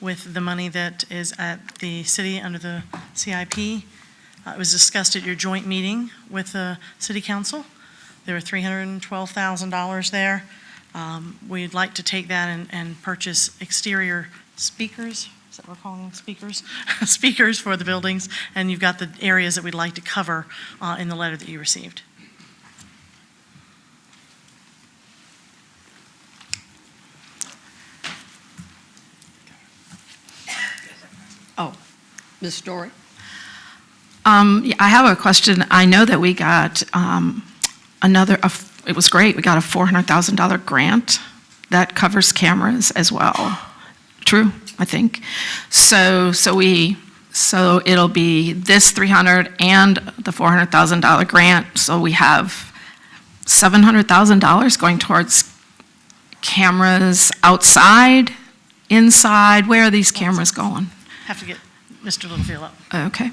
with the money that is at the city under the CIP. It was discussed at your joint meeting with the city council. There were $312,000 there. We'd like to take that and purchase exterior speakers. Is that what we're calling them, speakers? Speakers for the buildings, and you've got the areas that we'd like to cover in the letter that you received. Ms. Story? Yeah, I have a question. I know that we got it was great, we got a $400,000 grant that covers cameras as well. True, I think. So it'll be this 300 and the $400,000 grant, so we have $700,000 going towards cameras outside, inside. Where are these cameras going? Have to get Mr. Littlefield up. Okay.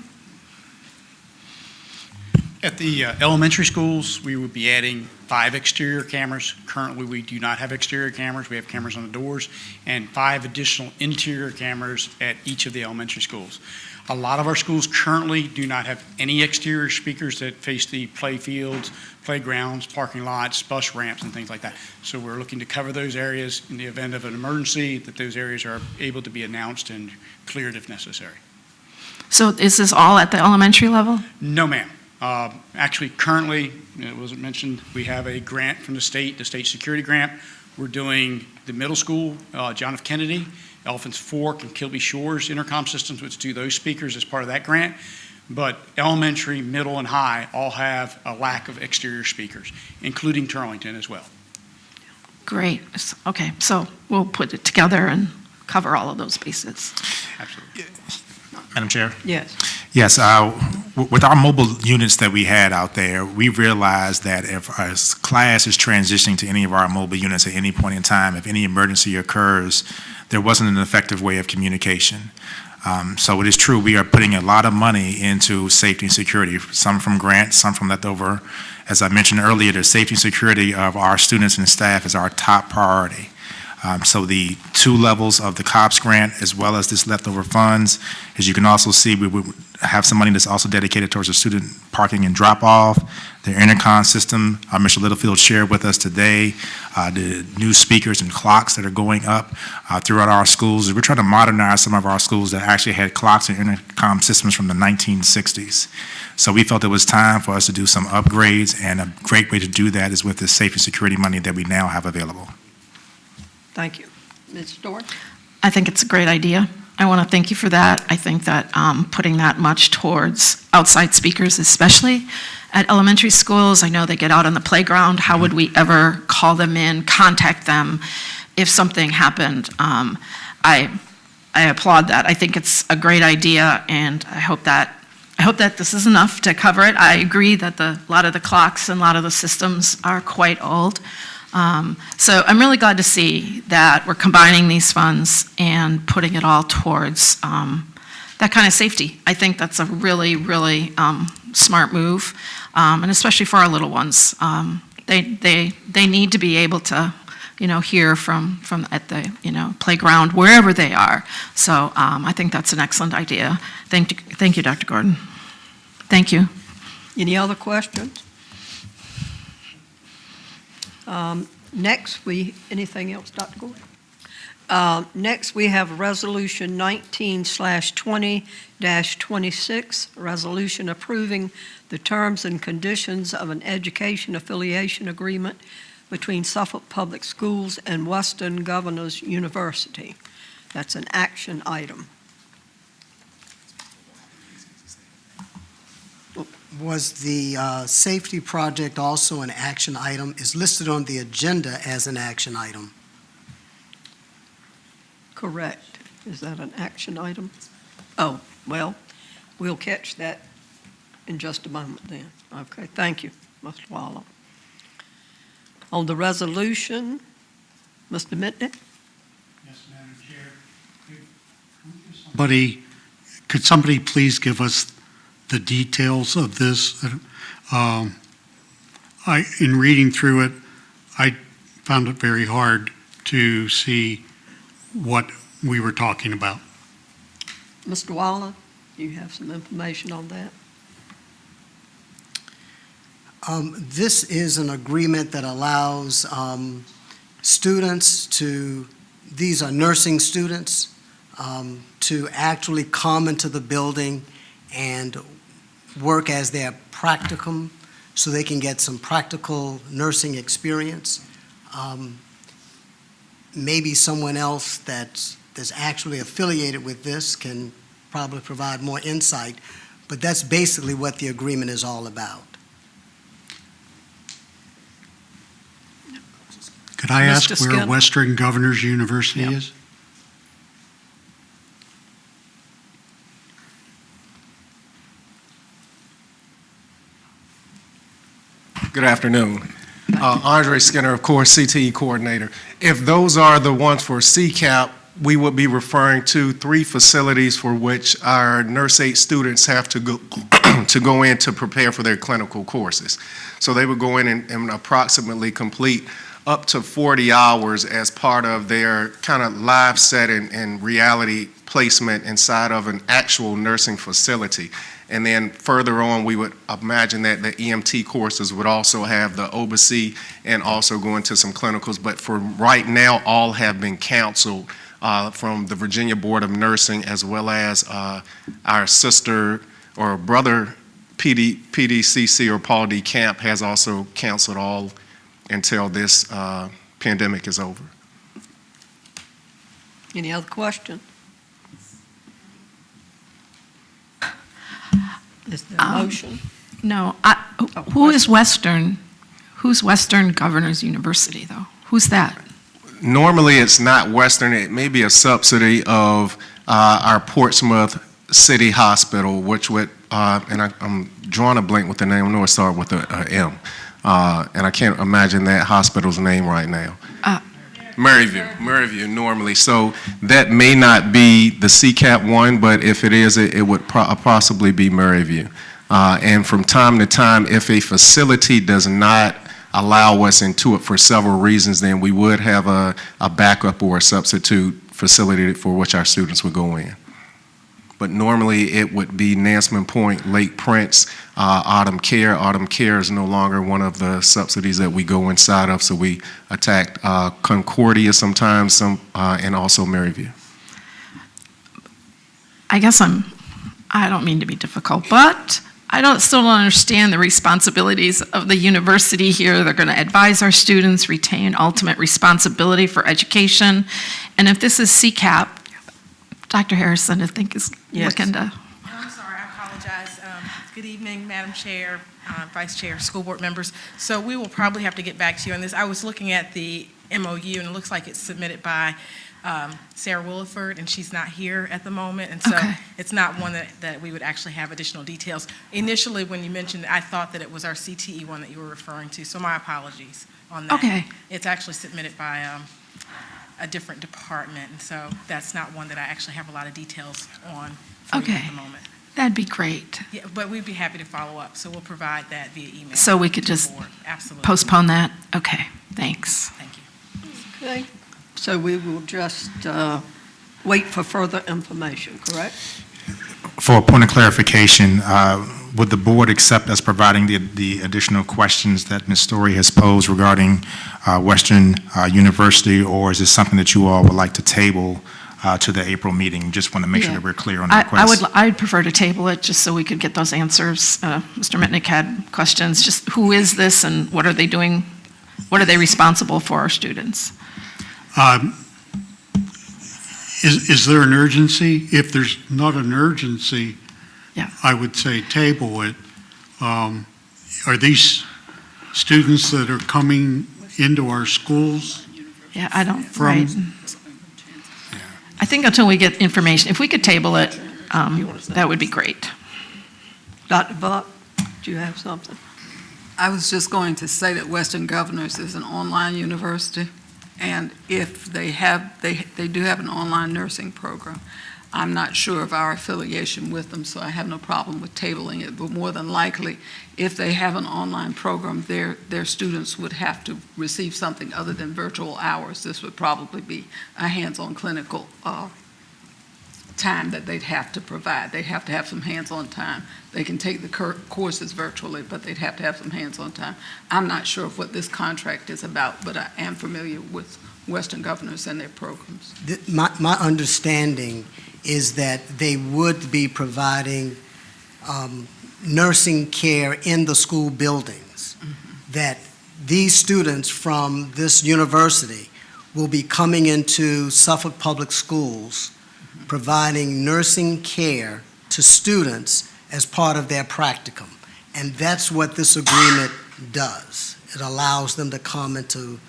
At the elementary schools, we would be adding 5 exterior cameras. Currently, we do not have exterior cameras. We have cameras on the doors, and 5 additional interior cameras at each of the elementary schools. A lot of our schools currently do not have any exterior speakers that face the play fields, playgrounds, parking lots, bus ramps, and things like that. So we're looking to cover those areas in the event of an emergency, that those areas are able to be announced and cleared if necessary. So is this all at the elementary level? No, ma'am. Actually, currently, it wasn't mentioned, we have a grant from the state security grant. We're doing the middle school, John F. Kennedy, Elephants Fork, and Kilby Shores intercom systems, which do those speakers as part of that grant. But elementary, middle, and high all have a lack of exterior speakers, including Turlington as well. Great. Okay, so we'll put it together and cover all of those bases. Absolutely. Madam Chair? Yes. Yes, with our mobile units that we had out there, we realized that if a class is transitioning to any of our mobile units at any point in time, if any emergency occurs, there wasn't an effective way of communication. So it is true, we are putting a lot of money into safety and security, some from grants, some from leftover. As I mentioned earlier, the safety and security of our students and staff is our top priority. So the 2 levels of the COPS grant, as well as this leftover funds, as you can also see, we would have some money that's also dedicated towards the student parking and drop-off, the intercom system. Mr. Littlefield shared with us today the new speakers and clocks that are going up throughout our schools. We're trying to modernize some of our schools that actually had clocks and intercom systems from the 1960s. So we felt it was time for us to do some upgrades, and a great way to do that is with the safety and security money that we now have available. Thank you. Ms. Story? I think it's a great idea. I want to thank you for that. I think that putting that much towards outside speakers, especially at elementary schools, I know they get out on the playground. How would we ever call them in, contact them if something happened? I applaud that. I think it's a great idea, and I hope that this is enough to cover it. I agree that a lot of the clocks and a lot of the systems are quite old. So I'm really glad to see that we're combining these funds and putting it all towards that kind of safety. I think that's a really, really smart move, and especially for our little ones. They need to be able to, hear from at the, playground, wherever they are. So I think that's an excellent idea. Thank you, Dr. Gordon. Thank you. Any other questions? Next, anything else, Dr. Gordon? Next, we have Resolution 19/20-26, resolution approving the terms and conditions of an education affiliation agreement between Suffolk Public Schools and Western Governors University. That's an action item. Was the safety project also an action item? Is listed on the agenda as an action item? Correct. Is that an action item? Oh, well, we'll catch that in just a moment then. Okay, thank you, Mr. Waller. On the resolution, Mr. Mitnick? Yes, Madam Chair. Could somebody please give us the details of this? In reading through it, I found it very hard to see what we were talking about. Mr. Waller, do you have some information on that? This is an agreement that allows students these are nursing students, to actually come into the building and work as their practicum so they can get some practical nursing experience. Maybe someone else that's actually affiliated with this can probably provide more insight, but that's basically what the agreement is all about. Could I ask Mr. where Skinner? Western Governors University Yeah. is? Good afternoon. Andre Skinner, of course, CTE coordinator. If those are the ones for CCAP, we would be referring to 3 facilities for which our nurse aide students have to go to go in to prepare for their clinical courses. So they would go in and approximately complete up to 40 hours as part of their kind of live set and reality placement inside of an actual nursing facility. And then further on, we would imagine that the EMT courses would also have the OBC and also go into some clinicals. But for right now, all have been canceled from the Virginia Board of Nursing, as well as our sister or brother PDCC or Paul D. Camp has also canceled all until this pandemic is over. Any other question? Is there a motion? No, who is Western? Who's Western Governors University, though? Who's that? Normally, it's not Western. It may be a subsidy of our Portsmouth City Hospital, which would, and I'm drawing a blank with the name. I know it started with a M, and I can't imagine that hospital's name right now. Maryview normally. So that may not be the CCAP one, but if it is, it would possibly be Maryview. And from time to time, if a facility does not allow us into it for several reasons, then we would have a backup or a substitute facility for which our students would go in. But normally it would be Nansemond Point, Lake Prince, Autumn Care. Autumn Care is no longer one of the subsidies that we go inside of, so we attacked Concordia sometimes, and also Maryview. I guess I don't mean to be difficult, but I still don't understand the responsibilities of the university here. They're going to advise our students, retain ultimate responsibility for education. And if this is CCAP, Dr. Harrison, I think, is looking to. I'm sorry, I apologize. Good evening, Madam Chair, Vice Chair, school board members. So we will probably have to get back to you on this. I was looking at the MOU, and it looks like it's submitted by Sarah Williford, and she's not here at the moment, and so it's not one that we would actually have additional details. Initially, when you mentioned it, I thought that it was our CTE one that you were referring to, so my apologies on that. Okay. It's actually submitted by a different department, and so that's not one that I actually have a lot of details on for you at the moment. That'd be great. Yeah, but we'd be happy to follow up, so we'll provide that via email. So we could just postpone that? Okay, thanks. Thank you. Okay, so we will just wait for further information, correct? For a point of clarification, would the board accept us providing the additional questions that Ms. Story has posed regarding Western University, or is this something that you all would like to table to the April meeting? Just want to make sure Yeah. that we're clear on the request. I'd prefer to table it, just so we could get those answers. Mr. Mitnick had questions, just who is this and what are they doing? What are they responsible for our students? Is there an urgency? If there's not an urgency, Yeah. I would say table it. Are these students that are coming into our schools? Yeah, I don't, From- right. I think until we get information, if we could table it, that would be great. Dr. Buck, do you have something? I was just going to say that Western Governors is an online university, and if they do have an online nursing program. I'm not sure of our affiliation with them, so I have no problem with tabling it, but more than likely, if they have an online program, their students would have to receive something other than virtual hours. This would probably be a hands-on clinical time that they'd have to provide. They'd have to have some hands-on time. They can take the courses virtually, but they'd have to have some hands-on time. I'm not sure of what this contract is about, but I am familiar with Western Governors and their programs. My understanding is that they would be providing nursing care in the school buildings, that these students from this university will be coming into Suffolk Public Schools, providing nursing care to students as part of their practicum. And that's what this agreement does. It allows them to come into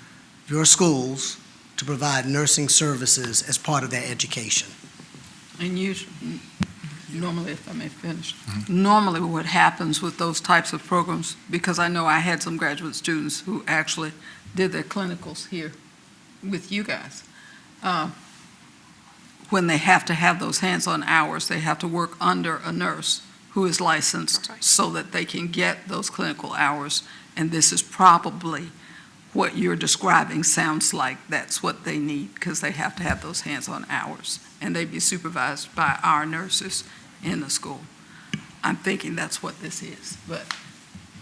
your schools to provide nursing services as part of their education. And normally, if I may finish, normally what happens with those types of programs, because I know I had some graduate students who actually did their clinicals here with you guys, when they have to have those hands-on hours, they have to work under a nurse who is licensed so that they can get those clinical hours. And this is probably what you're describing sounds like that's what they need, because they have to have those hands-on hours, and they'd be supervised by our nurses in the school. I'm thinking that's what this is, but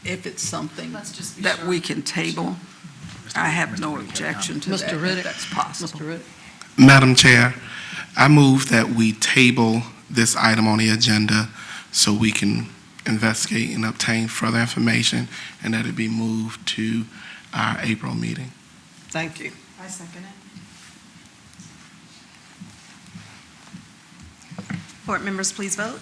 if it's something that we can table, I have no objection to that, Mr. if Riddick. that's possible. Mr. Riddick? Madam Chair, I move that we table this item on the agenda so we can investigate and obtain further information, and that it be moved to our April meeting. Thank you. I second it. Board members, please vote.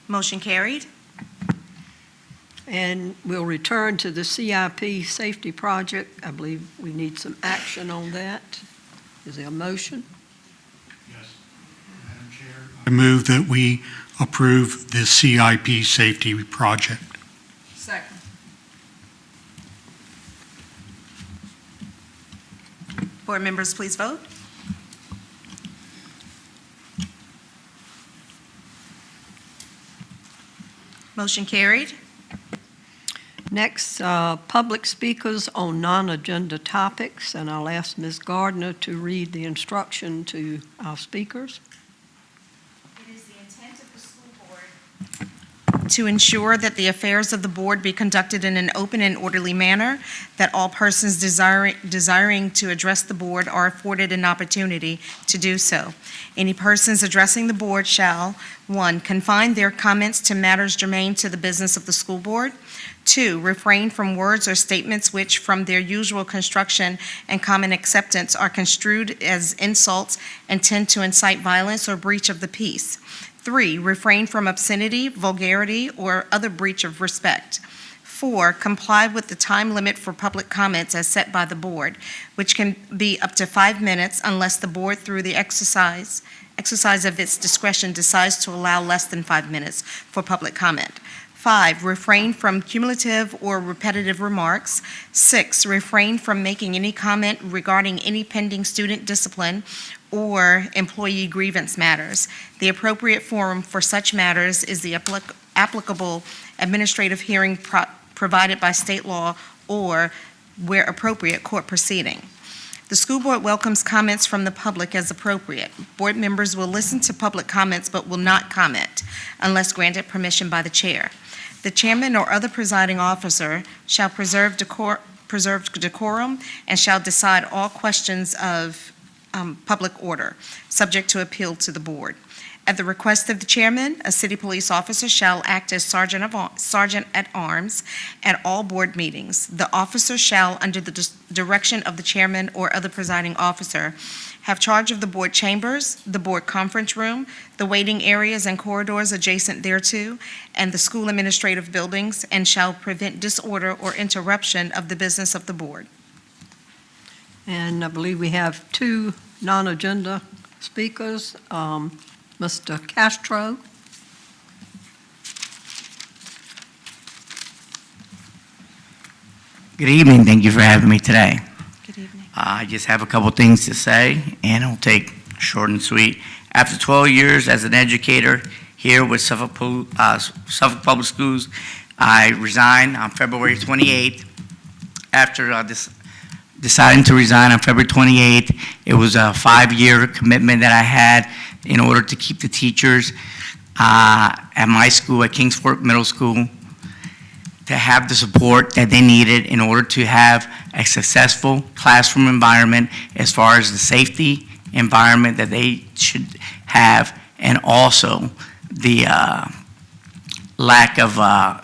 Motion carried. And we'll return to the CIP safety project. I believe we need some action on that. Is there a motion? Yes. Madam Chair, I move that we approve the CIP safety project. Second. Board members, please vote. Motion carried. Next, public speakers on non-agenda topics, and I'll ask Ms. Gardner to read the instruction to our speakers. It is the intent of the school board to ensure that the affairs of the board be conducted in an open and orderly manner, that all persons desiring to address the board are afforded an opportunity to do so. Any persons addressing the board shall, 1, confine their comments to matters germane to the business of the school board. 2, refrain from words or statements which, from their usual construction and common acceptance, are construed as insults and tend to incite violence or breach of the peace. 3, refrain from obscenity, vulgarity, or other breach of respect. 4, comply with the time limit for public comments as set by the board, which can be up to 5 minutes unless the board, through the exercise of its discretion, decides to allow less than 5 minutes for public comment. 5, refrain from cumulative or repetitive remarks. 6, refrain from making any comment regarding any pending student discipline or employee grievance matters. The appropriate forum for such matters is the applicable administrative hearing provided by state law or, where appropriate, court proceeding. The school board welcomes comments from the public as appropriate. Board members will listen to public comments but will not comment unless granted permission by the chair. The chairman or other presiding officer shall preserve decorum and shall decide all questions of public order, subject to appeal to the board. At the request of the chairman, a city police officer shall act as sergeant at arms at all board meetings. The officer shall, under the direction of the chairman or other presiding officer, have charge of the board chambers, the board conference room, the waiting areas and corridors adjacent thereto, and the school administrative buildings, and shall prevent disorder or interruption of the business of the board. And I believe we have two non-agenda speakers. Mr. Castro. Good evening. Thank you for having me today. Good evening. I just have a couple things to say, and I'll take short and sweet. After 12 years as an educator here with Suffolk Public Schools, I resigned on February 28th. After deciding to resign on February 28th, it was a 5-year commitment that I had in order to keep the teachers at my school, at Kings Fork Middle School, to have the support that they needed in order to have a successful classroom environment as far as the safety environment that they should have, and also the lack of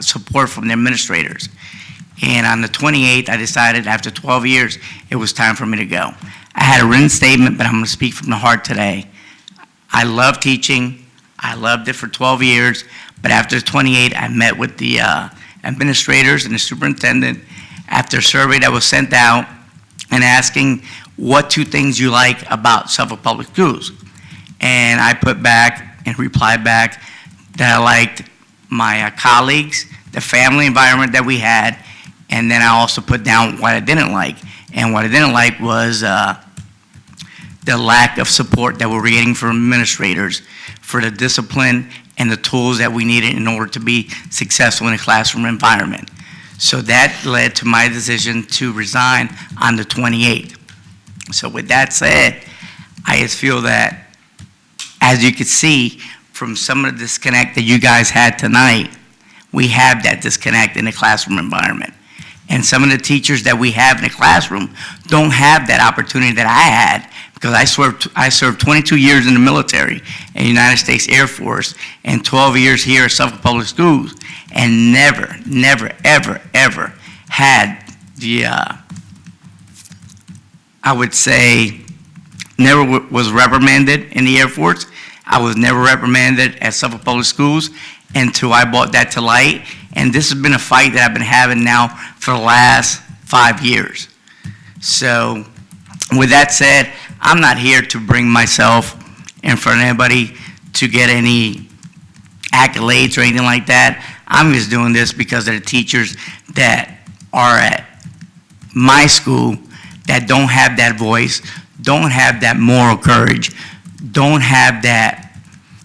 support from the administrators. And on the 28th, I decided after 12 years, it was time for me to go. I had a written statement, but I'm going to speak from the heart today. I love teaching. I loved it for 12 years, but after 28, I met with the administrators and the superintendent after a survey that was sent out and asking what 2 things you like about Suffolk Public Schools. And I put back and replied back that I liked my colleagues, the family environment that we had, and then I also put down what I didn't like. And what I didn't like was the lack of support that we're getting from administrators for the discipline and the tools that we needed in order to be successful in a classroom environment. So that led to my decision to resign on the 28th. So with that said, I just feel that, as you could see from some of the disconnect that you guys had tonight, we have that disconnect in the classroom environment. And some of the teachers that we have in the classroom don't have that opportunity that I had, because I served 22 years in the military in the United States Air Force and 12 years here at Suffolk Public Schools, and never, ever had the, I would say, never was reprimanded in the Air Force. I was never reprimanded at Suffolk Public Schools until I brought that to light. And this has been a fight that I've been having now for the last 5 years. So with that said, I'm not here to bring myself in front of anybody to get any accolades or anything like that. I'm just doing this because of the teachers that are at my school that don't have that voice, don't have that moral courage, don't have that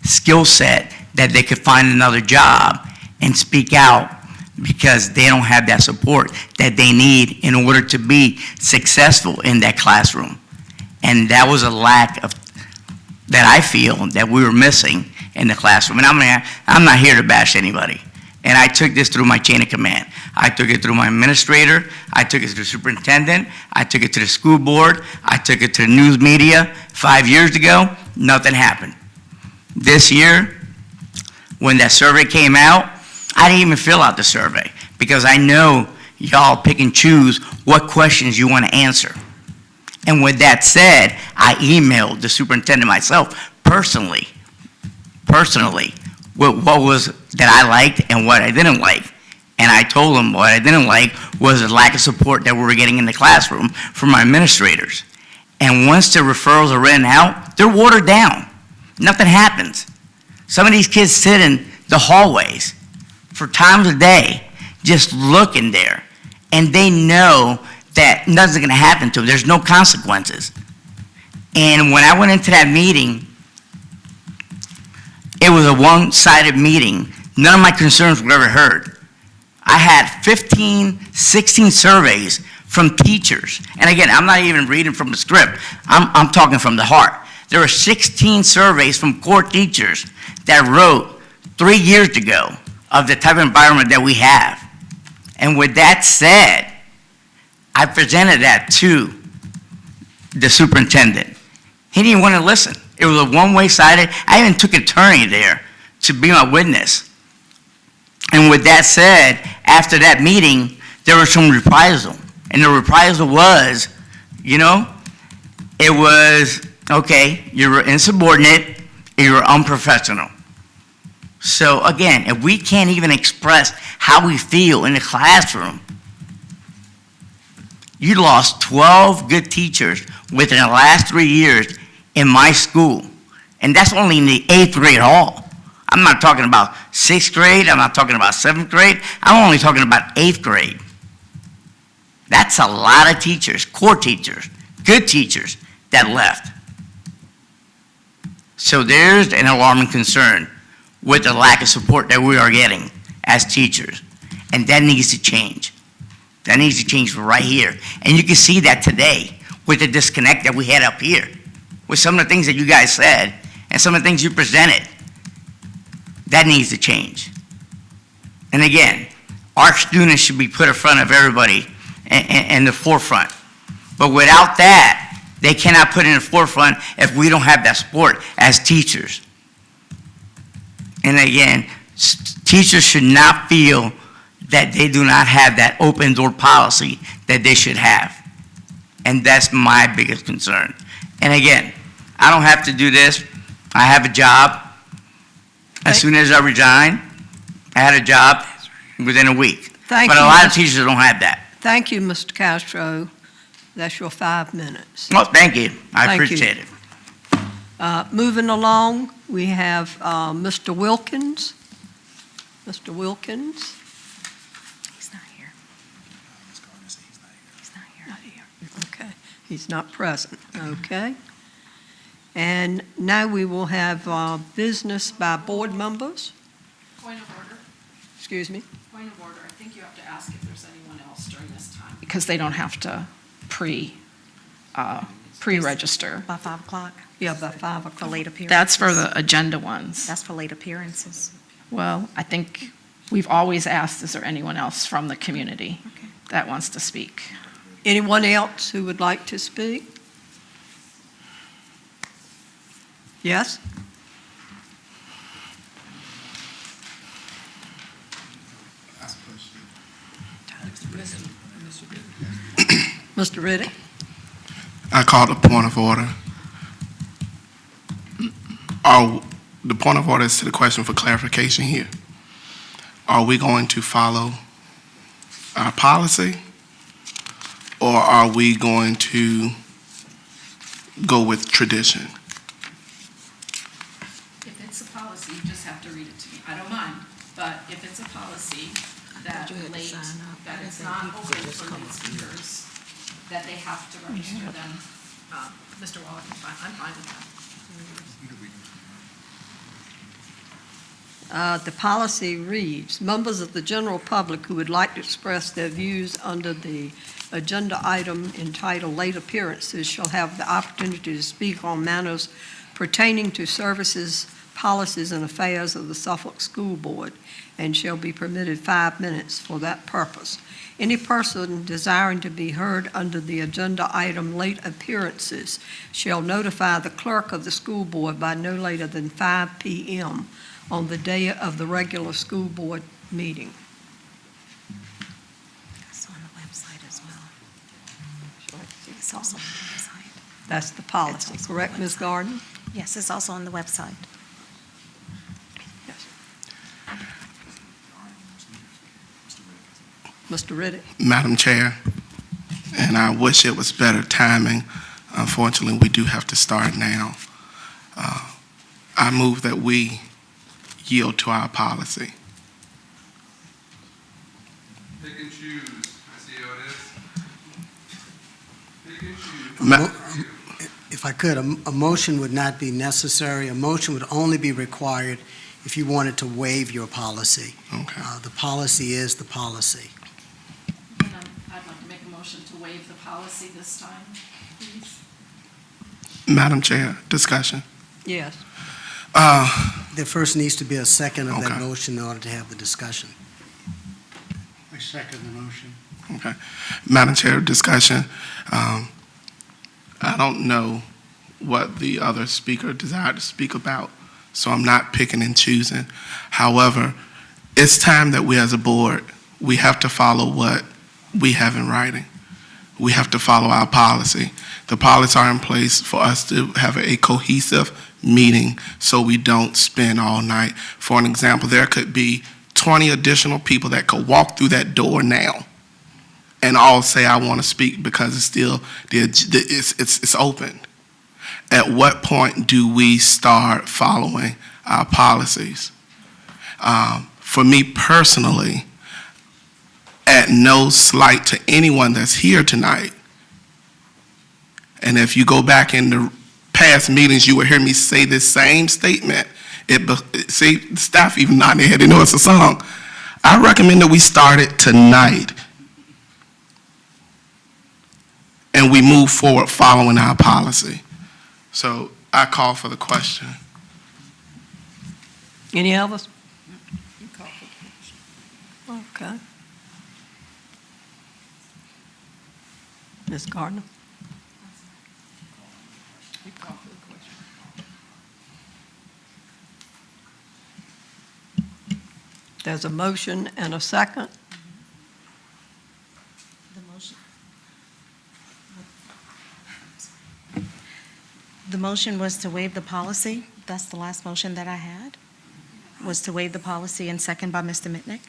skill set that they could find another job and speak out, because they don't have that support that they need in order to be successful in that classroom. And that was a lack of, that I feel that we were missing in the classroom. And I'm not here to bash anybody. And I took this through my chain of command. I took it through my administrator. I took it to the superintendent. I took it to the school board. I took it to the news media. 5 years ago, nothing happened. This year, when that survey came out, I didn't even fill out the survey, because I know y'all pick and choose what questions you want to answer. And with that said, I emailed the superintendent myself personally, what was that I liked and what I didn't like. And I told him what I didn't like was the lack of support that we were getting in the classroom from my administrators. And once the referrals are written out, they're watered down. Nothing happens. Some of these kids sit in the hallways for times a day, just looking there. And they know that nothing's going to happen to them. There's no consequences. And when I went into that meeting, it was a one-sided meeting. None of my concerns were ever heard. I had 15, 16 surveys from teachers. And again, I'm not even reading from the script. I'm talking from the heart. There were 16 surveys from core teachers that wrote 3 years ago of the type of environment that we have. And with that said, I presented that to the superintendent. He didn't want to listen. It was a one-way sided. I even took an attorney there to be my witness. And with that said, after that meeting, there was some reprisal. And the reprisal was, you know, it was, okay, you're insubordinate, you're unprofessional. So again, if we can't even express how we feel in the classroom, you lost 12 good teachers within the last 3 years in my school. And that's only in the 8th grade hall. I'm not talking about 6th grade, I'm not talking about 7th grade, I'm only talking about 8th grade. That's a lot of teachers, core teachers, good teachers that left. So there's an alarming concern with the lack of support that we are getting as teachers. And that needs to change. That needs to change right here. And you can see that today with the disconnect that we had up here, with some of the things that you guys said and some of the things you presented. That needs to change. And again, our students should be put in front of everybody in the forefront. But without that, they cannot put in the forefront if we don't have that support as teachers. And again, teachers should not feel that they do not have that open door policy that they should have. And that's my biggest concern. And again, I don't have to do this. I have a job. As soon as I resigned, I had a job within a week. But a lot of teachers don't have that. Thank you, Mr. Castro. That's your 5 minutes. Well, thank you. I Thank you. appreciate it. Moving along, we have Mr. Wilkins. Mr. Wilkins. He's not here. He's not here. Okay, he's not present, okay. And now we will have business by board members. Point of order. Excuse me? Point of order. I think you have to ask if there's anyone else during this time. Because they don't have to pre-register. By 5 o'clock? Yeah, by 5 o'clock. For late appearances? That's for the agenda ones. That's for late appearances. Well, I think we've always asked, is there anyone else from the community that wants to speak? Anyone else who would like to speak? Yes? Mr. Riddick? I called a point of order. The point of order is to the question for clarification here. Are we going to follow our policy, or are we going to go with tradition? If it's a policy, you just have to read it to me. I don't mind, but if it's a policy that it's not open for late speakers, that they have to register them, Mr. Wallach, I'm fine with that. The policy reads, members of the general public who would like to express their views under the agenda item entitled Late Appearances shall have the opportunity to speak on matters pertaining to services, policies, and affairs of the Suffolk School Board, and shall be permitted 5 minutes for that purpose. Any person desiring to be heard under the agenda item Late Appearances shall notify the clerk of the school board by no later than 5 p.m. on the day of the regular school board meeting. It's on the website as well. It's also on the website. That's the policy, correct, Ms. Gardner? Yes, it's also on the website. Yes. Mr. Riddick? Madam Chair, and I wish it was better timing. Unfortunately, we do have to start now. I move that we yield to our policy. Pick and choose. I see how it is. Pick and choose. If I could, a motion would not be necessary. A motion would only be required if you wanted to waive your policy. Okay. The policy is the policy. Then I'd like to make a motion to waive waive the policy this time, please. Madam Chair, discussion. Yes. There first needs to be a second of that Okay. motion in order to have the discussion. I second the motion. Okay. Madam Chair, discussion. I don't know what the other speaker desired to speak about, so I'm not picking and choosing. However, it's time that we as a board, we have to follow what we have in writing. We have to follow our policy. The policies are in place for us to have a cohesive meeting so we don't spend all night. For an example, there could be 20 additional people that could walk through that door now and all say, I want to speak, because it's still, it's open. At what point do we start following our policies? For me personally, at no slight to anyone that's here tonight, and if you go back in the past meetings, you will hear me say this same statement. See, the staff even nodding their head, they know it's a song. I recommend that we start it tonight and we move forward following our policy. So I call for the question. Any others? Okay. Ms. Gardner? There's a motion and a second. The motion was to waive the policy. That's the last motion that I had, was to waive the policy, and second by Mr. Mitnick.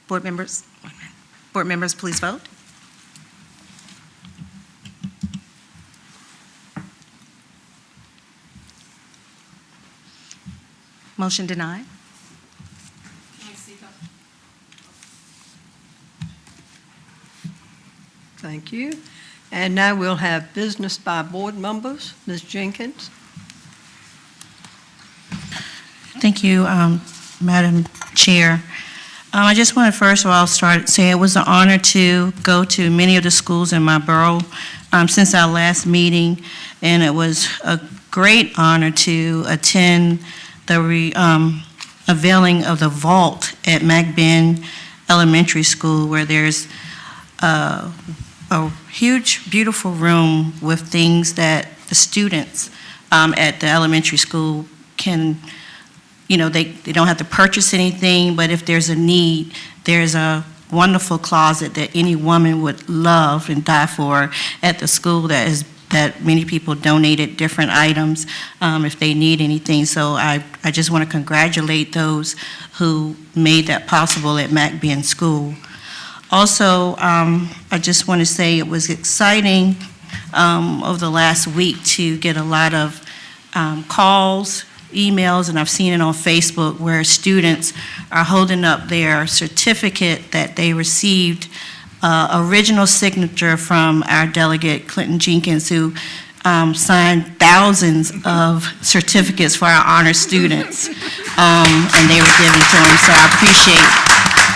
Board members, please vote. Motion denied. Thank you. And now we'll have business by board members. Ms. Jenkins? Thank you, Madam Chair. I just want to first of all say it was an honor to go to many of the schools in my borough since our last meeting, and it was a great honor to attend the unveiling of the vault at McBain Elementary School, where there's a huge, beautiful room with things that the students at the elementary school can, they don't have to purchase anything, but if there's a need, there's a wonderful closet that any woman would love and die for at the school that many people donated different items if they need anything. So I just want to congratulate those who made that possible at McBain School. Also, I just want to say it was exciting over the last week to get a lot of calls, emails, and I've seen it on Facebook where students are holding up their certificate that they received, original signature from our delegate Clinton Jenkins, who signed thousands of certificates for our honor students, and they were given to him. So I appreciate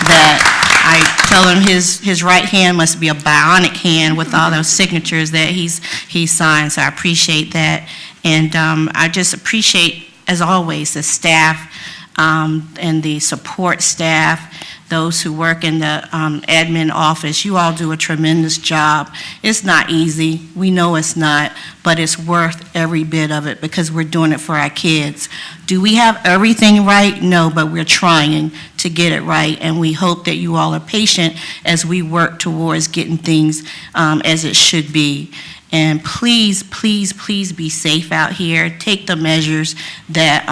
that. I tell him his right hand must be a bionic hand with all those signatures that he signed, so I appreciate that. And I just appreciate, as always, the staff and the support staff, those who work in the admin office. You all do a tremendous job. It's not easy. We know it's not, but it's worth every bit of it because we're doing it for our kids. Do we have everything right? No, but we're trying to get it right, and we hope that you all are patient as we work towards getting things as it should be. And please, please, please be safe out here. Take the measures that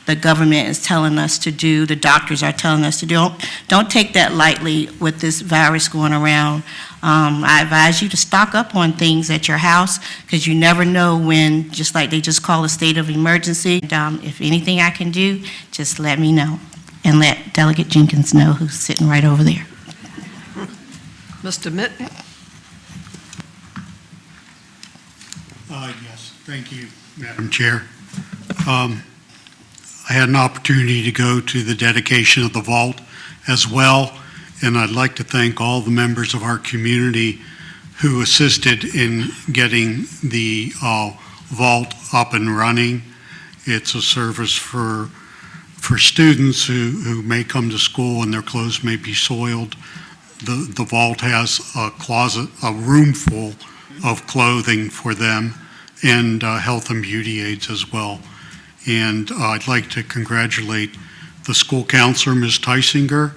the government is telling us to do, the doctors are telling us to do. Don't take that lightly with this virus going around. I advise you to stock up on things at your house because you never know when, just like they just call a state of emergency. If anything I can do, just let me know and let Delegate Jenkins know, who's sitting right over there. Mr. Mitnick? Yes, thank you, Madam Chair. I had an opportunity to go to the dedication of the vault as well. And I'd like to thank all the members of our community who assisted in getting the vault up and running. It's a service for students who may come to school and their clothes may be soiled. The vault has a room full of clothing for them and health and beauty aids as well. And I'd like to congratulate the school counselor, Ms. Tysinger,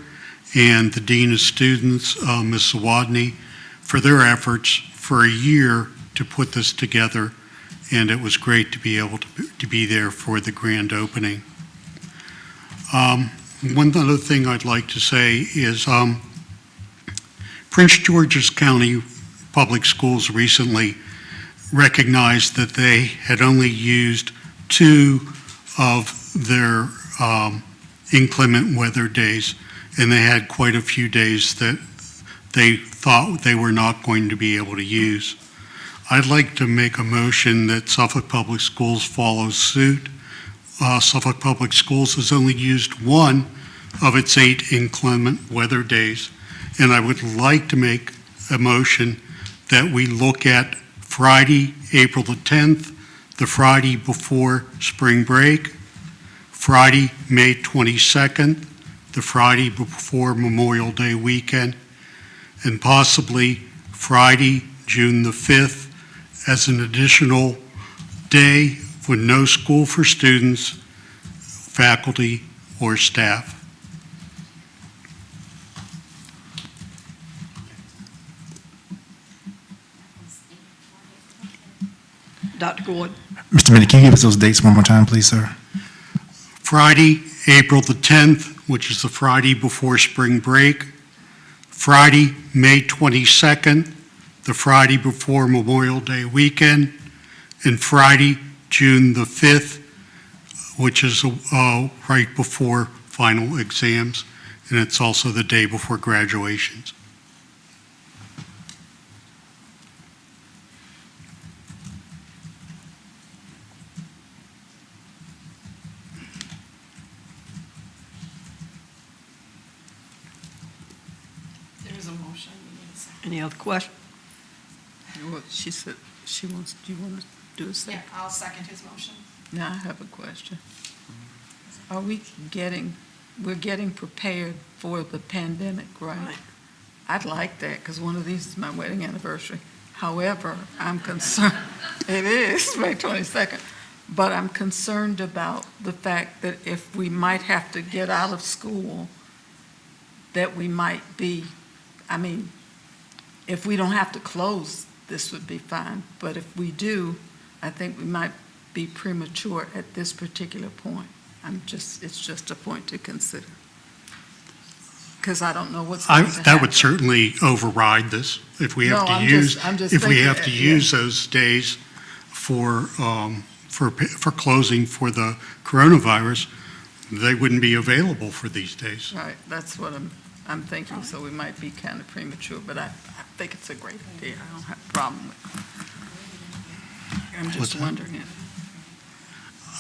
and the dean of students, Ms. Sawadney, for their efforts for a year to put this together. And it was great to be able to be there for the grand opening. One other thing I'd like to say is Prince George's County Public Schools recently recognized that they had only used 2 of their inclement weather days, and they had quite a few days that they thought they were not going to be able to use. I'd like to make a motion that Suffolk Public Schools follow suit. Suffolk Public Schools has only used 1 of its 8 inclement weather days, and I would like to make a motion that we look at Friday, April the 10th, the Friday before spring break, Friday, May 22nd, the Friday before Memorial Day weekend, and possibly Friday, June the 5th, as an additional day with no school for students, faculty, or staff. Dr. Gordon. Mr. Minnick, can you give us those dates one more time, please, sir? Friday, April the 10th, which is the Friday before spring break. Friday, May 22nd, the Friday before Memorial Day weekend. And Friday, June the 5th, which is right before final exams. And it's also the day before graduations. Any other questions? Well, she said she wants, do you want to do a second? Yeah, I'll second his motion. Now I have a question. Are we're getting prepared for the pandemic, right? I'd like that, because one of these is my wedding anniversary. However, I'm concerned, it is May 22nd, but I'm concerned about the fact that if we might have to get out of school, that we might be, I mean, if we don't have to close, this would be fine. But if we do, I think we might be premature at this particular point. It's just a point to consider. Because I don't know what's going to happen. That would certainly override this. If we have to use those days for closing for the coronavirus, they wouldn't be available for these days. Right, that's what I'm thinking, so we might be kind of premature, but I think it's a great idea. I don't have a problem with it. I'm just wondering if.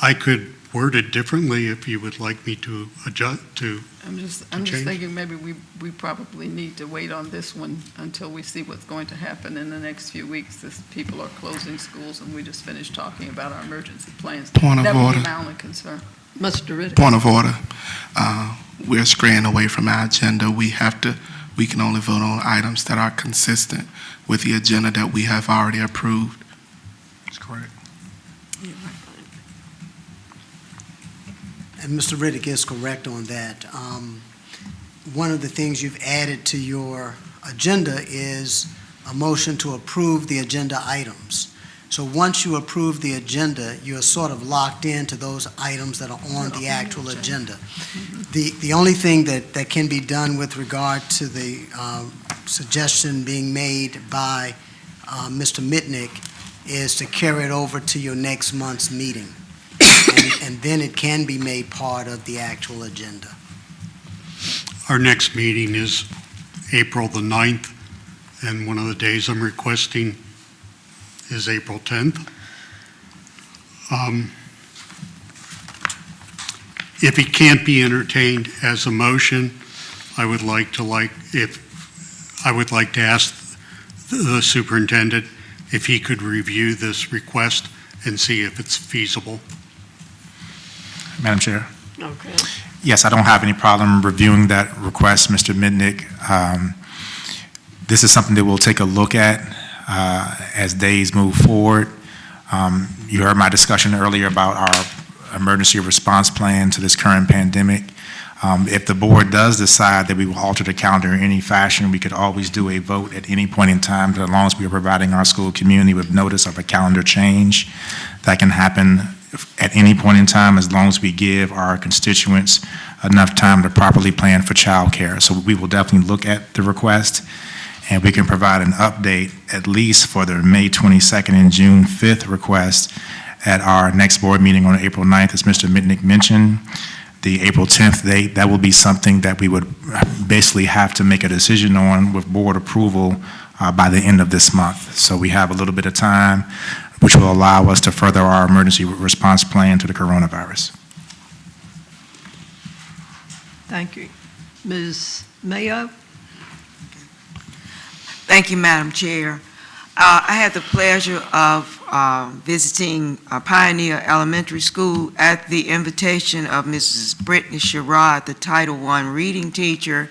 I could word it differently if you would like me to adjust to. I'm just thinking maybe we probably need to wait on this one until we see what's going to happen in the next few weeks, as people are closing schools and we just finished talking about our emergency plans. Point of order. That would be my only concern. Mr. Riddick. Point of order. We're straying away from our agenda. We can only vote on items that are consistent with the agenda that we have already approved. That's correct. And Mr. Riddick is correct on that. One of the things you've added to your agenda is a motion to approve the agenda items. So once you approve the agenda, you're sort of locked into those items that are on the actual agenda. The only thing that can be done with regard to the suggestion being made by Mr. Mitnick is to carry it over to your next month's meeting. And then it can be made part of the actual agenda. Our next meeting is April the 9th, and one of the days I'm requesting is April 10th. If it can't be entertained as a motion, I would like to ask the superintendent if he could review this request and see if it's feasible. Madam Chair? Okay. Yes, I don't have any problem reviewing that request, Mr. Mitnick. This is something that we'll take a look at as days move forward. You heard my discussion earlier about our emergency response plan to this current pandemic. If the board does decide that we will alter the calendar in any fashion, we could always do a vote at any point in time, as long as we are providing our school community with notice of a calendar change. That can happen at any point in time, as long as we give our constituents enough time to properly plan for childcare. So we will definitely look at the request, and we can provide an update at least for the May 22nd and June 5th request at our next board meeting on April 9th, as Mr. Mitnick mentioned. The April 10th date, that will be something that we would basically have to make a decision on with board approval by the end of this month. So we have a little bit of time, which will allow us to further our emergency response plan to the coronavirus. Thank you. Ms. Mayo? Thank you, Madam Chair. I had the pleasure of visiting Pioneer Elementary School at the invitation of Mrs. Brittany Sherrod, the Title I reading teacher.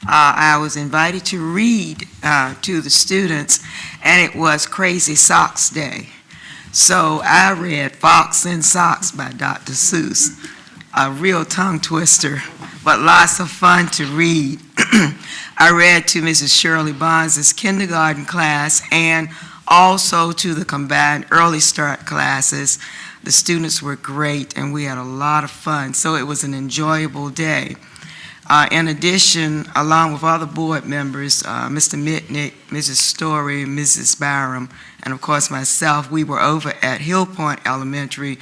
I was invited to read to the students, and it was Crazy Socks Day. So I read Fox and Socks by Dr. Seuss, a real tongue twister, but lots of fun to read. I read to Mrs. Shirley Bonds' kindergarten class and also to the combined early start classes. The students were great and we had a lot of fun, so it was an enjoyable day. In addition, along with other board members, Mr. Mitnick, Mrs. Story, Mrs. Byram, and of course myself, we were over at Hill Point Elementary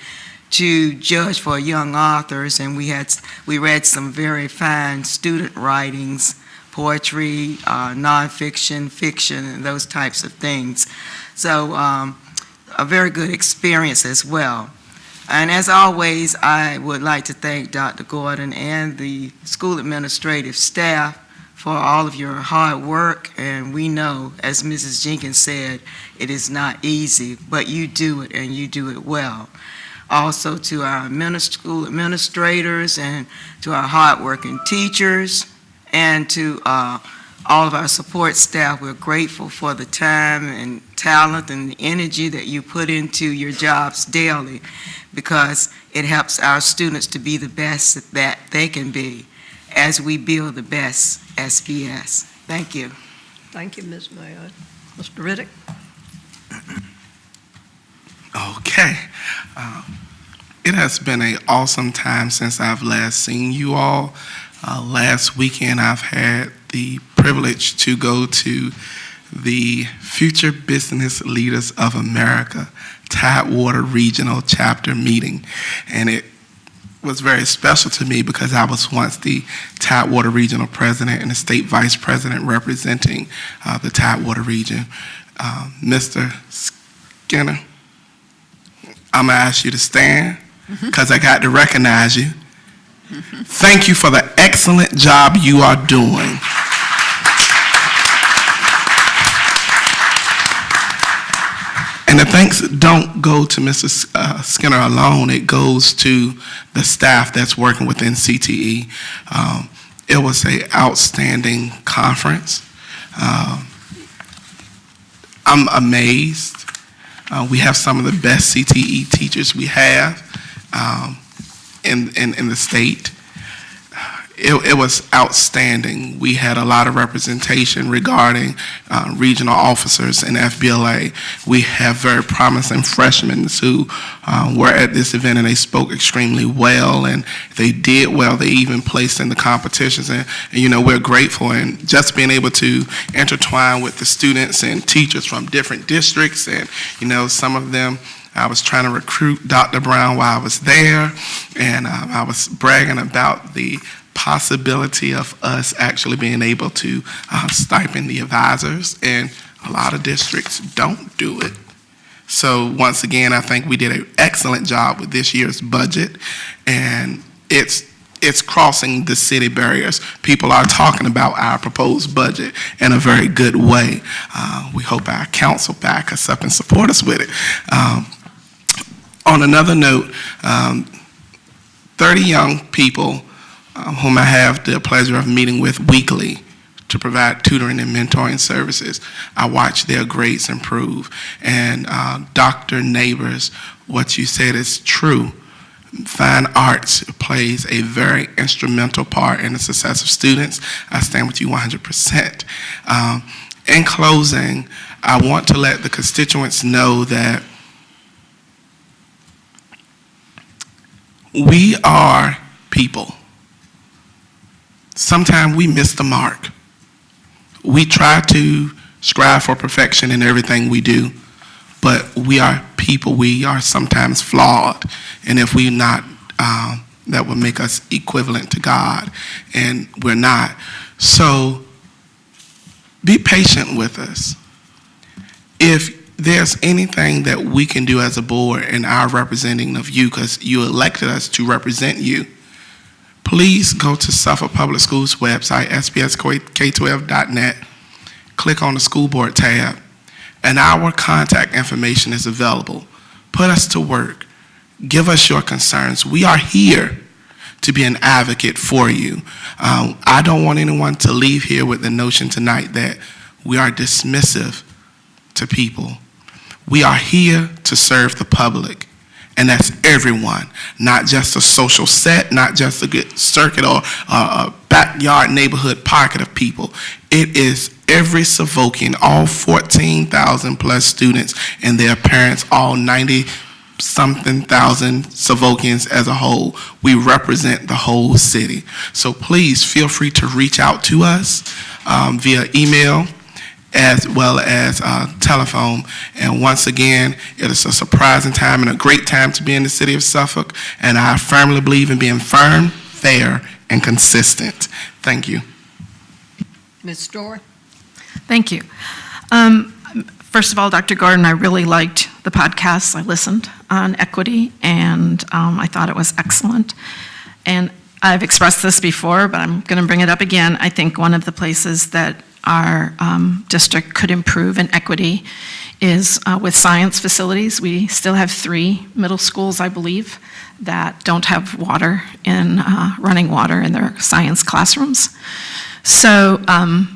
to judge for young authors, and we read some very fine student writings, poetry, nonfiction, fiction, and those types of things. So a very good experience as well. And as always, I would like to thank Dr. Gordon and the school administrative staff for all of your hard work. And we know, as Mrs. Jenkins said, it is not easy, but you do it and you do it well. Also to our school administrators and to our hardworking teachers and to all of our support staff. We're grateful for the time and talent and the energy that you put into your jobs daily, because it helps our students to be the best that they can be as we build the best SPS. Thank you. Thank you, Ms. Mayo. Mr. Riddick? Okay. It has been an awesome time since I've last seen you all. Last weekend, I've had the privilege to go to the Future Business Leaders of America Tidewater Regional Chapter meeting. And it was very special to me because I was once the Tidewater Regional President and the State Vice President representing the Tidewater region. Mr. Skinner, I'm going to ask you to stand because I got to recognize you. Thank you for the excellent job you are doing. And the thanks don't go to Mr. Skinner alone. It goes to the staff that's working within CTE. It was an outstanding conference. I'm amazed. We have some of the best CTE teachers we have in the state. It was outstanding. We had a lot of representation regarding regional officers in FBLA. We have very promising freshmen who were at this event, and they spoke extremely well, and they did well. They even placed in the competitions, and you know, we're grateful. And just being able to intertwine with the students and teachers from different districts, and you know, some of them, I was trying to recruit Dr. Brown while I was there, and I was bragging about the possibility of us actually being able to stipend the advisors, and a lot of districts don't do it. So once again, I think we did an excellent job with this year's budget, and it's it's crossing the city barriers. People are talking about our proposed budget in a very good way. We hope our council back us up and support us with it. On another note, 30 young people whom I have the pleasure of meeting with weekly to provide tutoring and mentoring services. I watch their grades improve. And Dr. Neighbors, what you said is true. Fine arts plays a very instrumental part in the success of students. I stand with you 100%. In closing, I want to let the constituents know that we are people. Sometimes we miss the mark. We try to strive for perfection in everything we do, but we are people. We are sometimes flawed, and if we're not, that would make us equivalent to God, and we're not. So be patient with us. If there's anything that we can do as a board and our representing of you, because you elected us to represent you, please go to Suffolk Public Schools website, spsk12.net, click on the school board tab, and our contact information is available. Put us to work. Give us your concerns. We are here to be an advocate for you. I don't want anyone to leave here with the notion tonight that we are dismissive to people. We are here to serve the public. And that's everyone, not just a social set, not just a good circuit or a backyard neighborhood pocket of people. It is every Savokian, all 14,000 plus students and their parents, all 90-something thousand Savokians as a whole. We represent the whole city. So please feel free to reach out to us via email, as well as telephone. And once again, it is a surprising time and a great time to be in the city of Suffolk, and I firmly believe in being firm, fair, and consistent. Thank you. Ms. Story? Thank you. First of all, Dr. Gordon, I really liked the podcast. I listened on equity, and I thought it was excellent. And I've expressed this before, but I'm going to bring it up again. I think one of the places that our district could improve in equity is with science facilities. We still have 3 middle schools, I believe, that don't have water in running water in their science classrooms. So, and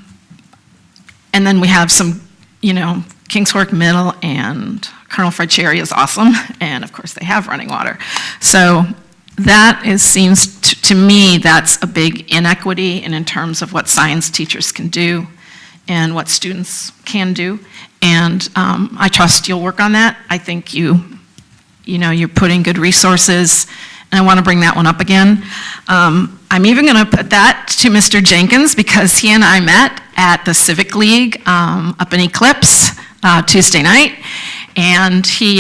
then we have some, Kingsfork Middle and Colonel Fred Cherry is awesome, and of course they have running water. So that seems to me that's a big inequity, and in terms of what science teachers can do and what students can do. And I trust you'll work on that. I think you're putting good resources, and I want to bring that one up again. I'm even going to put that to Mr. Jenkins, because he and I met at the Civic League up in Eclipse Tuesday night, and he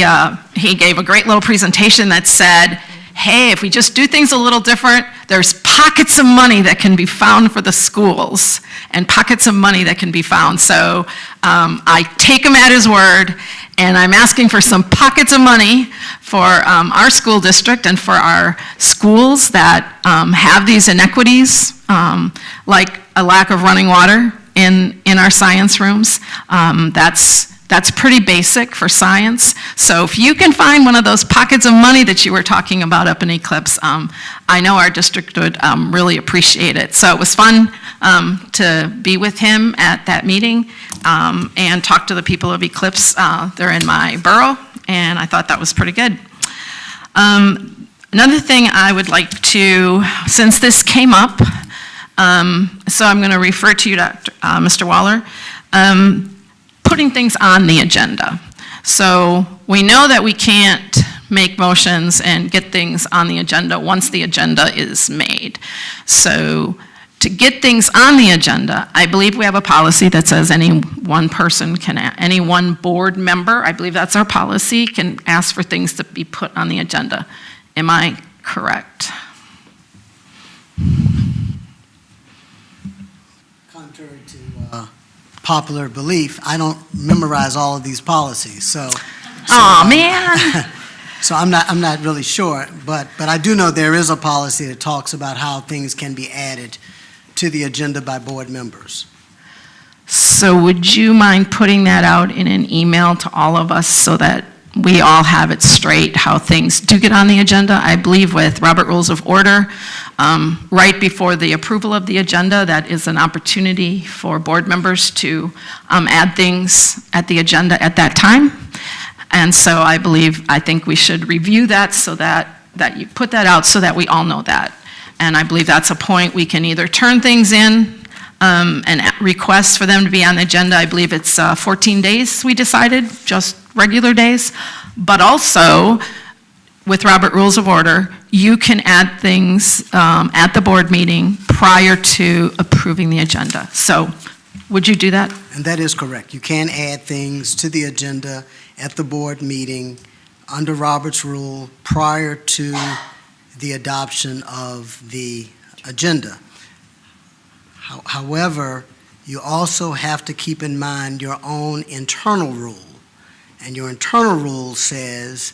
gave a great little presentation that said, hey, if we just do things a little different, there's pockets of money that can be found for the schools and pockets of money that can be found. So I take him at his word, and I'm asking for some pockets of money for our school district and for our schools that have these inequities, like a lack of running water in our science rooms. That's pretty basic for science. So if you can find one of those pockets of money that you were talking about up in Eclipse, I know our district would really appreciate it. So it was fun to be with him at that meeting and talk to the people of Eclipse. They're in my borough, and I thought that was pretty good. Another thing I would like to, since this came up, so I'm going to refer to you, Mr. Waller, putting things on the agenda. So we know that we can't make motions and get things on the agenda once the agenda is made. So to get things on the agenda, I believe we have a policy that says any one person can, any one board member, I believe that's our policy, can ask for things to be put on the agenda. Am I correct? Contrary to popular belief, I don't memorize all of these policies, so. Aw, man. So I'm not really sure, but I do know there is a policy that talks about how things can be added to the agenda by board members. So would you mind putting that out in an email to all of us so that we all have it straight, how things do get on the agenda? I believe with Robert Rules of Order, right before the approval of the agenda, that is an opportunity for board members to add things at the agenda at that time. And so I think we should review that so that you put that out so that we all know that. And I believe that's a point we can either turn things in and request for them to be on the agenda. I believe it's 14 days we decided, just regular days. But also, with Robert Rules of Order, you can add things at the board meeting prior to approving the agenda. So would you do that? And that is correct. You can add things to the agenda at the board meeting under Robert's rule prior to the adoption of the agenda. However, you also have to keep in mind your own internal rule. And your internal rule says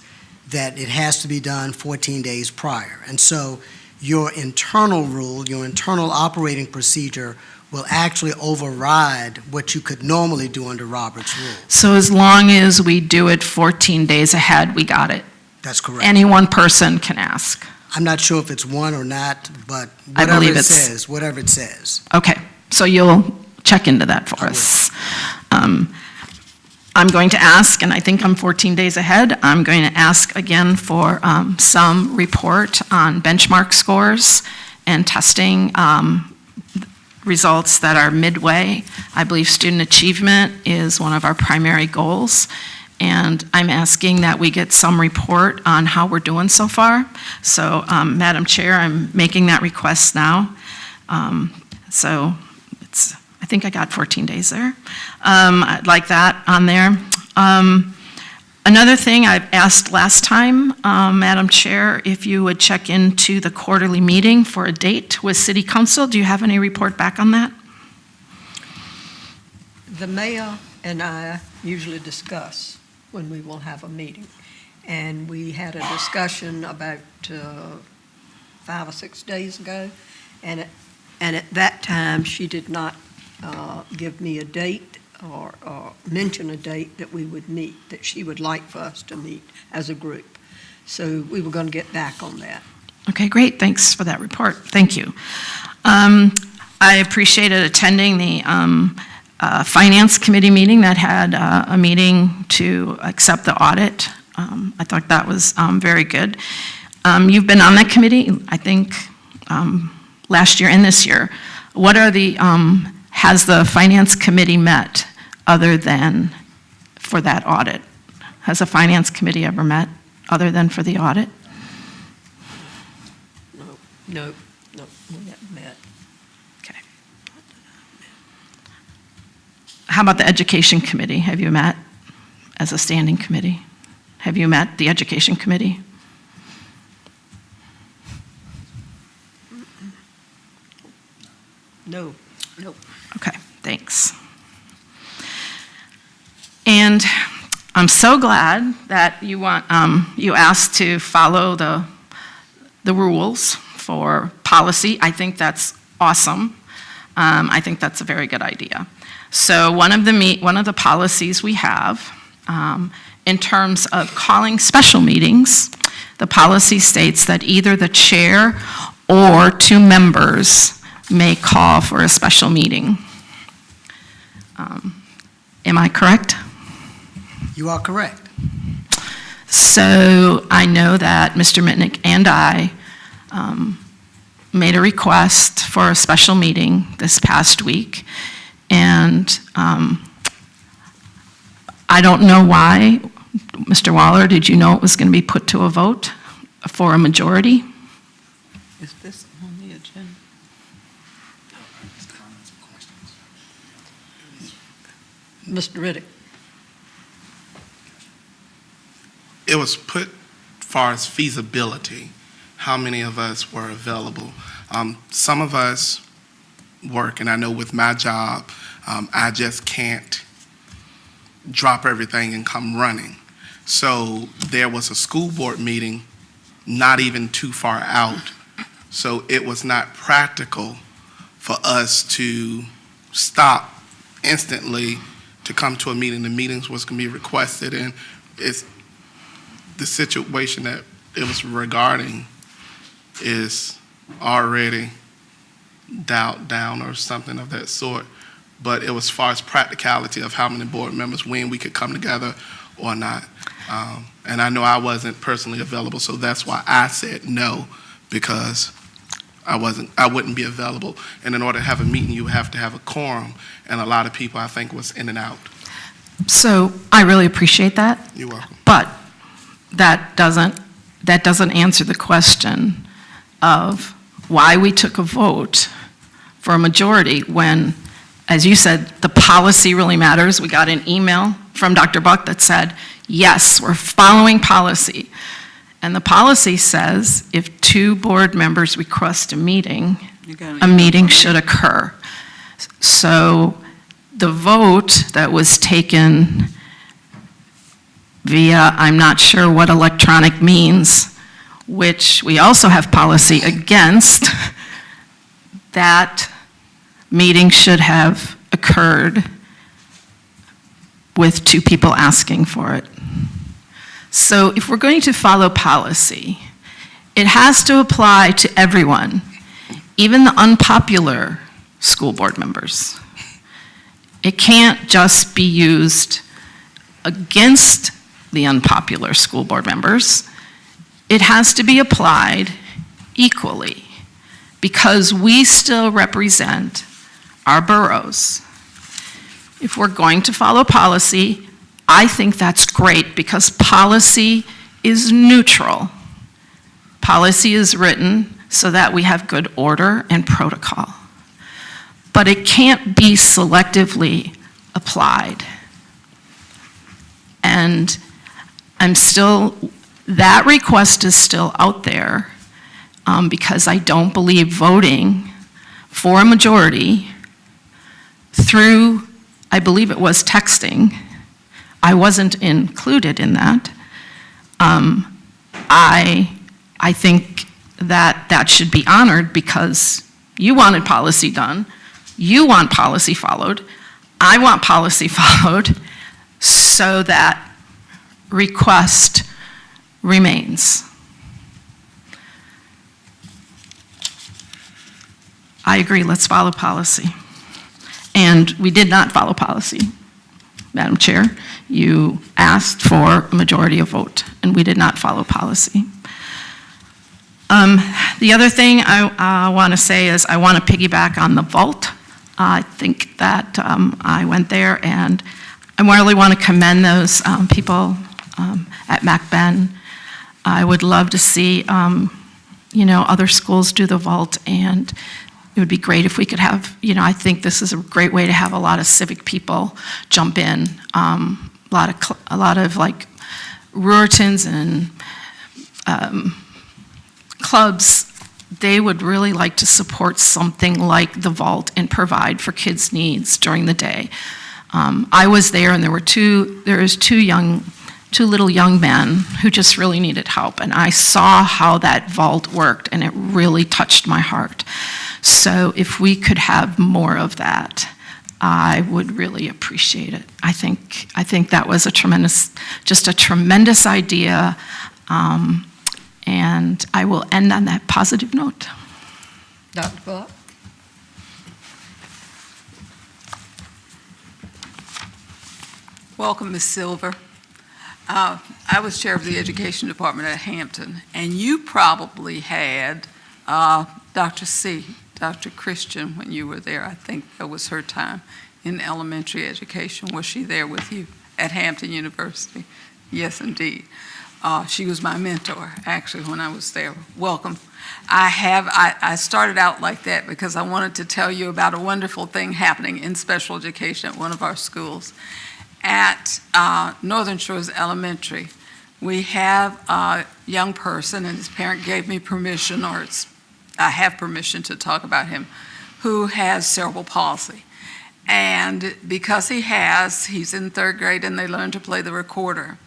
that it has to be done 14 days prior. And so your internal rule, your internal operating procedure will actually override what you could normally do under Robert's rule. So as long as we do it 14 days ahead, we got it. That's correct. Any one person can ask. I'm not sure if it's one or not, but I whatever believe it it's- says, whatever it says. Okay, so you'll check into that for us. I'm going to ask, and I think I'm 14 days ahead, I'm going to ask again for some report on benchmark scores and testing results that are midway. I believe student achievement is one of our primary goals, and I'm asking that we get some report on how we're doing so far. So, Madam Chair, I'm making that request now. So I think I got 14 days there. I'd like that on there. Another thing I asked last time, Madam Chair, if you would check into the quarterly meeting for a date with City Council. Do you have any report back on that? The mayor and I usually discuss when we will have a meeting. And we had a discussion about 5 or 6 days ago. And at that time, she did not give me a date or mention a date that we would meet, that she would like for us to meet as a group. So we were going to get back on that. Okay, great. Thanks for that report. Thank you. I appreciated attending the Finance Committee meeting that had a meeting to accept the audit. I thought that was very good. You've been on that committee, I think, last year and this year. What are has the Finance Committee met other than for that audit? Has the Finance Committee ever met other than for the audit? No, we haven't met. Okay. How about the Education Committee? Have you met as a standing committee? Have you met the Education Committee? No. Okay, thanks. And I'm so glad that you asked to follow the rules for policy. I think that's awesome. I think that's a very good idea. So one of the policies we have in terms of calling special meetings, the policy states that either the chair or 2 members may call for a special meeting. Am I correct? You are correct. So I know that Mr. Mitnick and I made a request for a special meeting this past week, and I don't know why. Mr. Waller, did you know it was going to be put to a vote for a majority? Is this on the agenda? Mr. Riddick? It was put far as feasibility, how many of us were available. Some of us work, and I know with my job, I just can't drop everything and come running. So there was a school board meeting not even too far out. So it was not practical for us to stop instantly to come to a meeting. The meetings was going to be requested, and it's the situation that it was regarding is already dialed down or something of that sort. But it was as far as practicality of how many board members, when we could come together or not. And I know I wasn't personally available, so that's why I said no, because I wouldn't be available. And in order to have a meeting, you have to have a quorum, and a lot of people, I think, was in and out. So I really appreciate that, You're welcome. but that doesn't answer the question of why we took a vote for a majority when, as you said, the policy really matters. We got an email from Dr. Buck that said, yes, we're following policy. And the policy says if 2 board members request a meeting should occur. So the vote that was taken via, I'm not sure what electronic means, which we also have policy against, that meeting should have occurred with 2 people asking for it. So if we're going to follow policy, it has to apply to everyone, even the unpopular school board members. It can't just be used against the unpopular school board members. It has to be applied equally because we still represent our boroughs. If we're going to follow policy, I think that's great because policy is neutral. Policy is written so that we have good order and protocol. But it can't be selectively applied. And that request is still out there because I don't believe voting for a majority through, I believe it was texting. I wasn't included in that. I think that should be honored because you wanted policy done, you want policy followed, I want policy followed, so that request remains. I agree, let's follow policy. And we did not follow policy, Madam Chair. You asked for a majority of vote, and we did not follow policy. The other thing I want to say is I want to piggyback on the vault. I think that I went there, and I really want to commend those people at MacBen. I would love to see, other schools do the vault, and it would be great if we could have, I think this is a great way to have a lot of civic people jump in. A lot of like Ruritans and clubs, they would really like to support something like the vault and provide for kids' needs during the day. I was there, and there was two little young men who just really needed help, and I saw how that vault worked, and it really touched my heart. So if we could have more of that, I would really appreciate it. I think that was just a tremendous idea, and I will end on that positive note. Dr. Buck? Welcome, Ms. Silver. I was chair of the education department at Hampton, and you probably had Dr. Christian, when you were there. I think that was her time in elementary education. Was she there with you at Hampton University? Yes, indeed. She was my mentor, actually, when I was there. Welcome. I started out like that because I wanted to tell you about a wonderful thing happening in special education at one of our schools. At Northern Shores Elementary, we have a young person, and his parent gave me permission, I have permission to talk about him, who has cerebral palsy. And because he's in 3rd grade and they learn to play the recorder,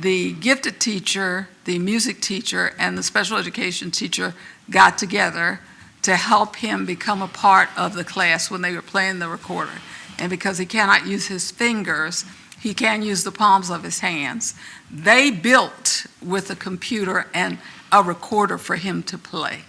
the gifted teacher, the music teacher, and the special education teacher got together to help him become a part of the class when they were playing the recorder. And because he cannot use his fingers, he can use the palms of his hands. They built with a computer and a recorder for him to play.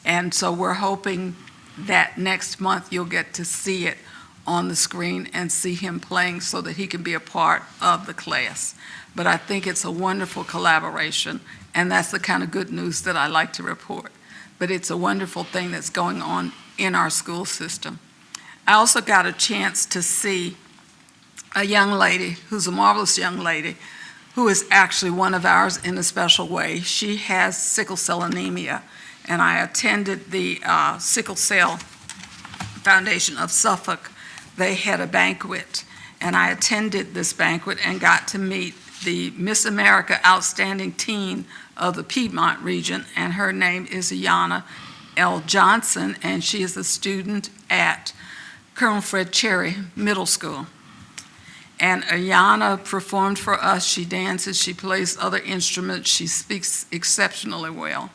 And so we're hoping that next month you'll get to see it on the screen and see him playing so that he can be a part of the class. But I think it's a wonderful collaboration, and that's the kind of good news that I like to report. But it's a wonderful thing that's going on in our school system. I also got a chance to see a young lady who's a marvelous young lady who is actually one of ours in a special way. She has sickle cell anemia, and I attended the Sickle Cell Foundation of Suffolk. They had a banquet, and I attended this banquet and got to meet the Miss America Outstanding Teen of the Piedmont region, and her name is Ayanna L. Johnson, and she is a student at Colonel Fred Cherry Middle School. And Ayanna performed for us. She dances, she plays other instruments, she speaks exceptionally well.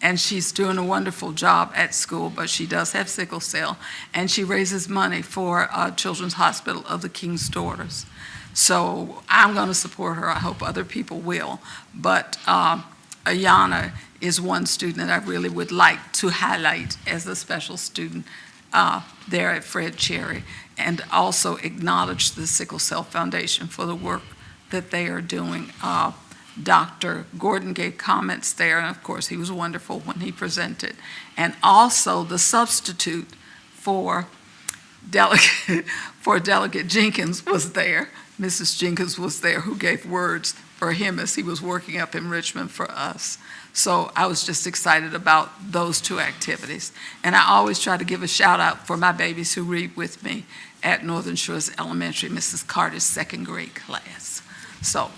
And she's doing a wonderful job at school, but she does have sickle cell, and she raises money for Children's Hospital of the King's Daughters. So I'm going to support her. I hope other people will. But Ayanna is one student that I really would like to highlight as a special student there at Fred Cherry, and also acknowledge the Sickle Cell Foundation for the work that they are doing. Dr. Gordon gave comments there, and of course he was wonderful when he presented. And also the substitute for Delegate Jenkins was there. Mrs. Jenkins was there, who gave words for him as he was working up in Richmond for us. So I was just excited about those two activities. And I always try to give a shout out for my babies who read with me at Northern Shores Elementary, Mrs. Carter's second grade class. So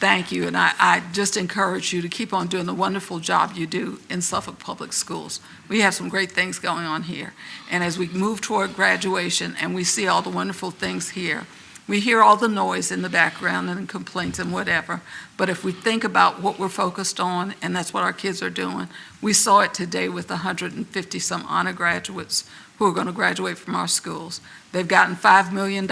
thank you, and I just encourage you to keep on doing the wonderful job you do in Suffolk Public Schools. We have some great things going on here. And as we move toward graduation and we see all the wonderful things here, we hear all the noise in the background and complaints and whatever, but if we think about what we're focused on, and that's what our kids are doing, we saw it today with 150-some honor graduates who are going to graduate from our schools. They've gotten $5 million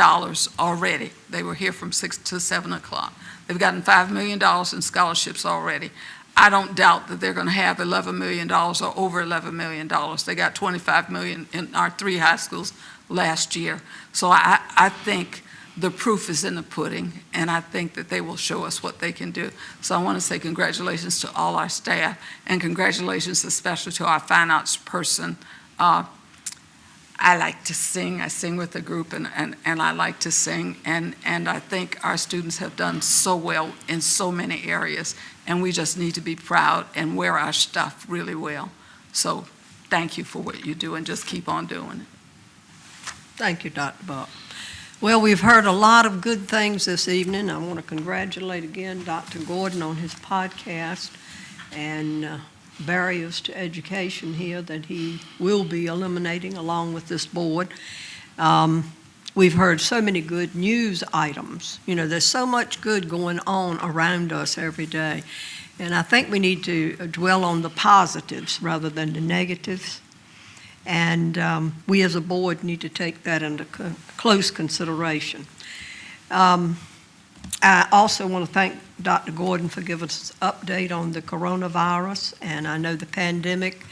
already. They were here from 6 to 7 o'clock. They've gotten $5 million in scholarships already. I don't doubt that they're going to have $11 million or over $11 million. They got $25 million in our 3 high schools last year. So I think the proof is in the pudding, and I think that they will show us what they can do. So I want to say congratulations to all our staff, and congratulations especially to our fine arts person. I like to sing. I sing with the group, and I like to sing, and I think our students have done so well in so many areas, and we just need to be proud and wear our stuff really well. So thank you for what you do, and just keep on doing it. Thank you, Dr. Buck. Well, we've heard a lot of good things this evening. I want to congratulate again Dr. Gordon on his podcast and barriers to education here that he will be eliminating along with this board. We've heard so many good news items. You know, there's so much good going on around us every day. And I think we need to dwell on the positives rather than the negatives. And we as a board need to take that into close consideration. I also want to thank Dr. Gordon for giving us an update on the coronavirus, and I know the pandemic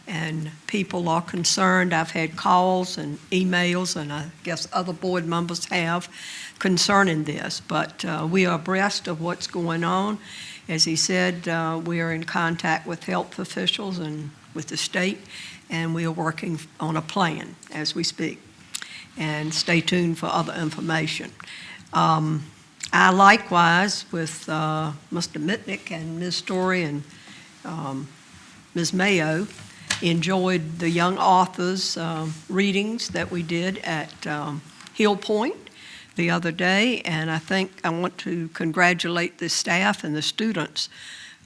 and people are concerned. I've had calls and emails, and I guess other board members have, concerning this, but we are abreast of what's going on. As he said, we are in contact with health officials and with the state, and we are working on a plan as we speak. And stay tuned for other information. I likewise, with Mr. Mitnick and Ms. Story and Ms. Mayo, enjoyed the young authors' readings that we did at Hill Point the other day, and I think I want to congratulate the staff and the students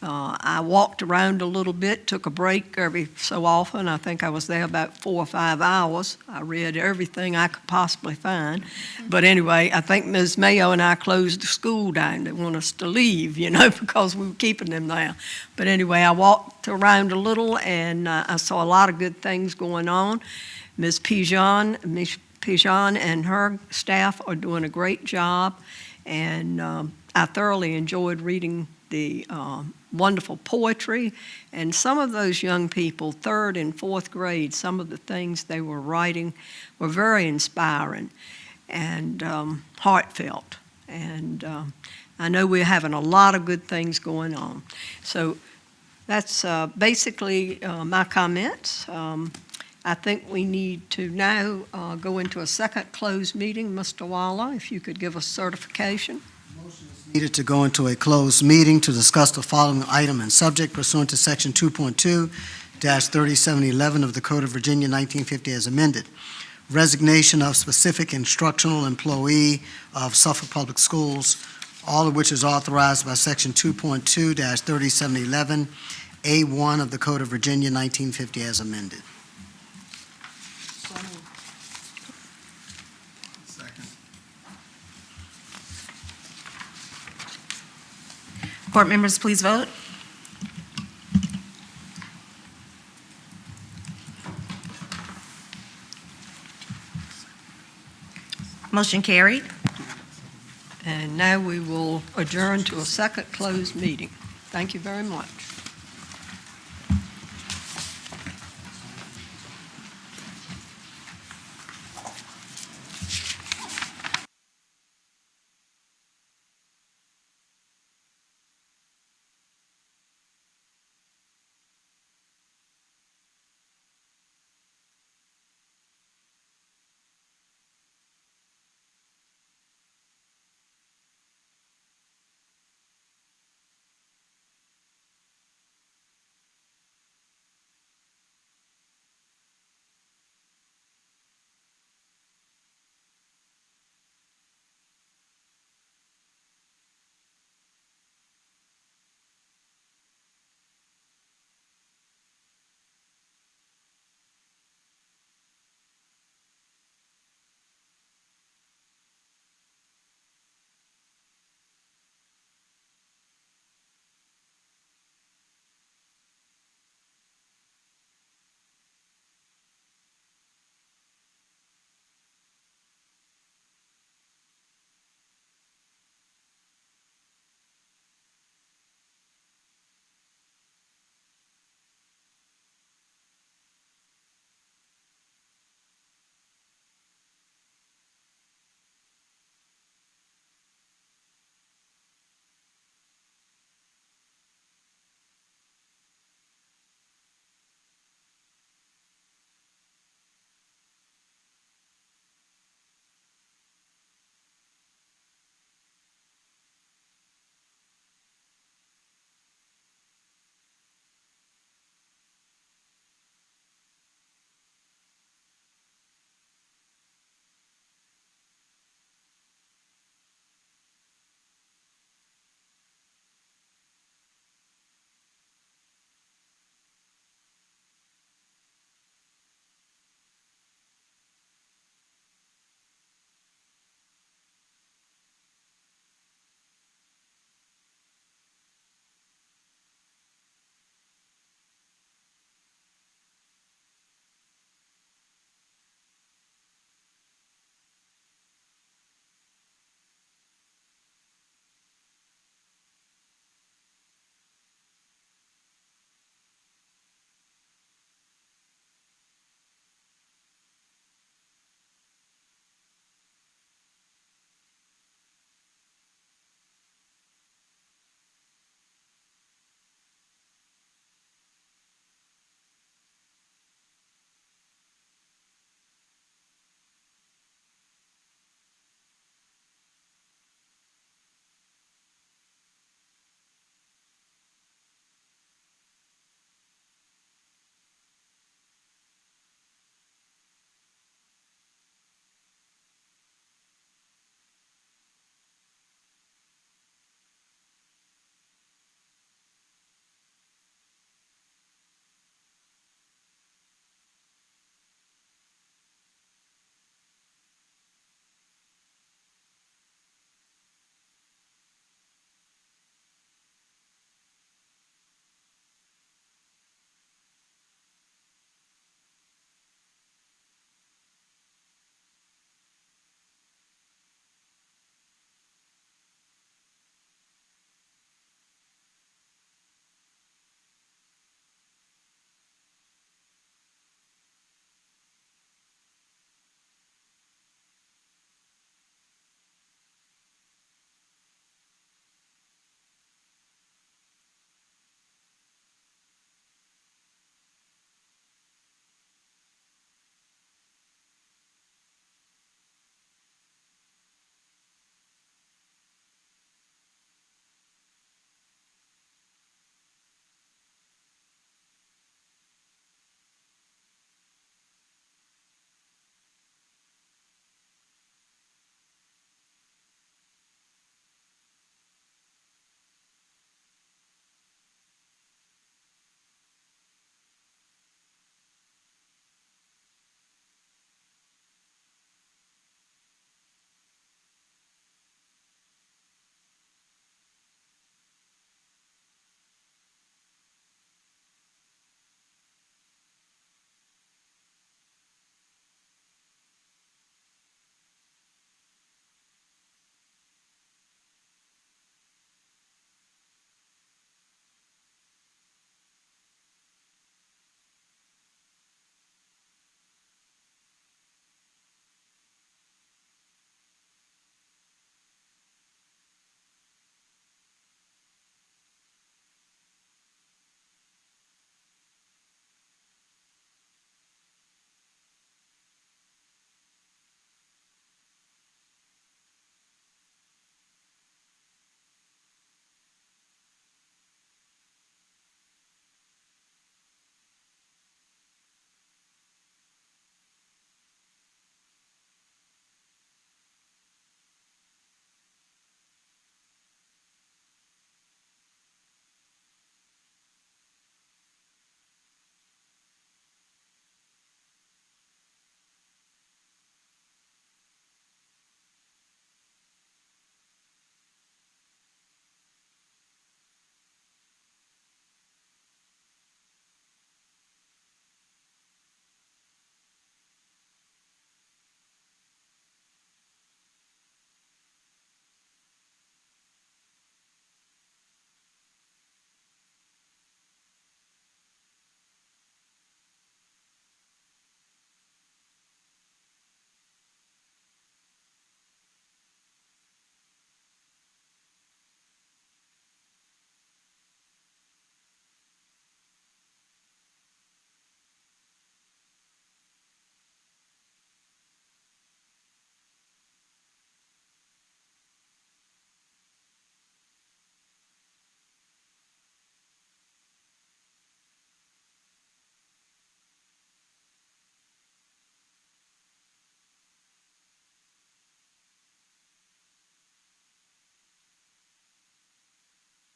I walked around a little bit, took a break every so often. I think I was there about 4 or 5 hours. I read everything I could possibly find. But anyway, I think Ms. Mayo and I closed the school down. They want us to leave, because we were keeping them there. But anyway, I walked around a little, and I saw a lot of good things going on. Ms. Pigeon and her staff are doing a great job, and I thoroughly enjoyed reading the wonderful poetry, and some of those young people, 3rd and 4th grade, some of the things they were writing were very inspiring and heartfelt. And I know we're having a lot of good things going on. So that's basically my comments. I think we need to now go into a second closed meeting. Mr. Waller, if you could give us certification. Needed to go into a closed meeting to discuss the following item and subject pursuant to Section 2.2-3711 of the Code of Virginia 1950 as amended. Resignation of specific instructional employee of Suffolk Public Schools, all of which is authorized by Section 2.2-3711, A1 of the Code of Virginia 1950 as amended. Board members, please vote. Motion carried. And now we will adjourn to a second closed meeting. Thank you very much.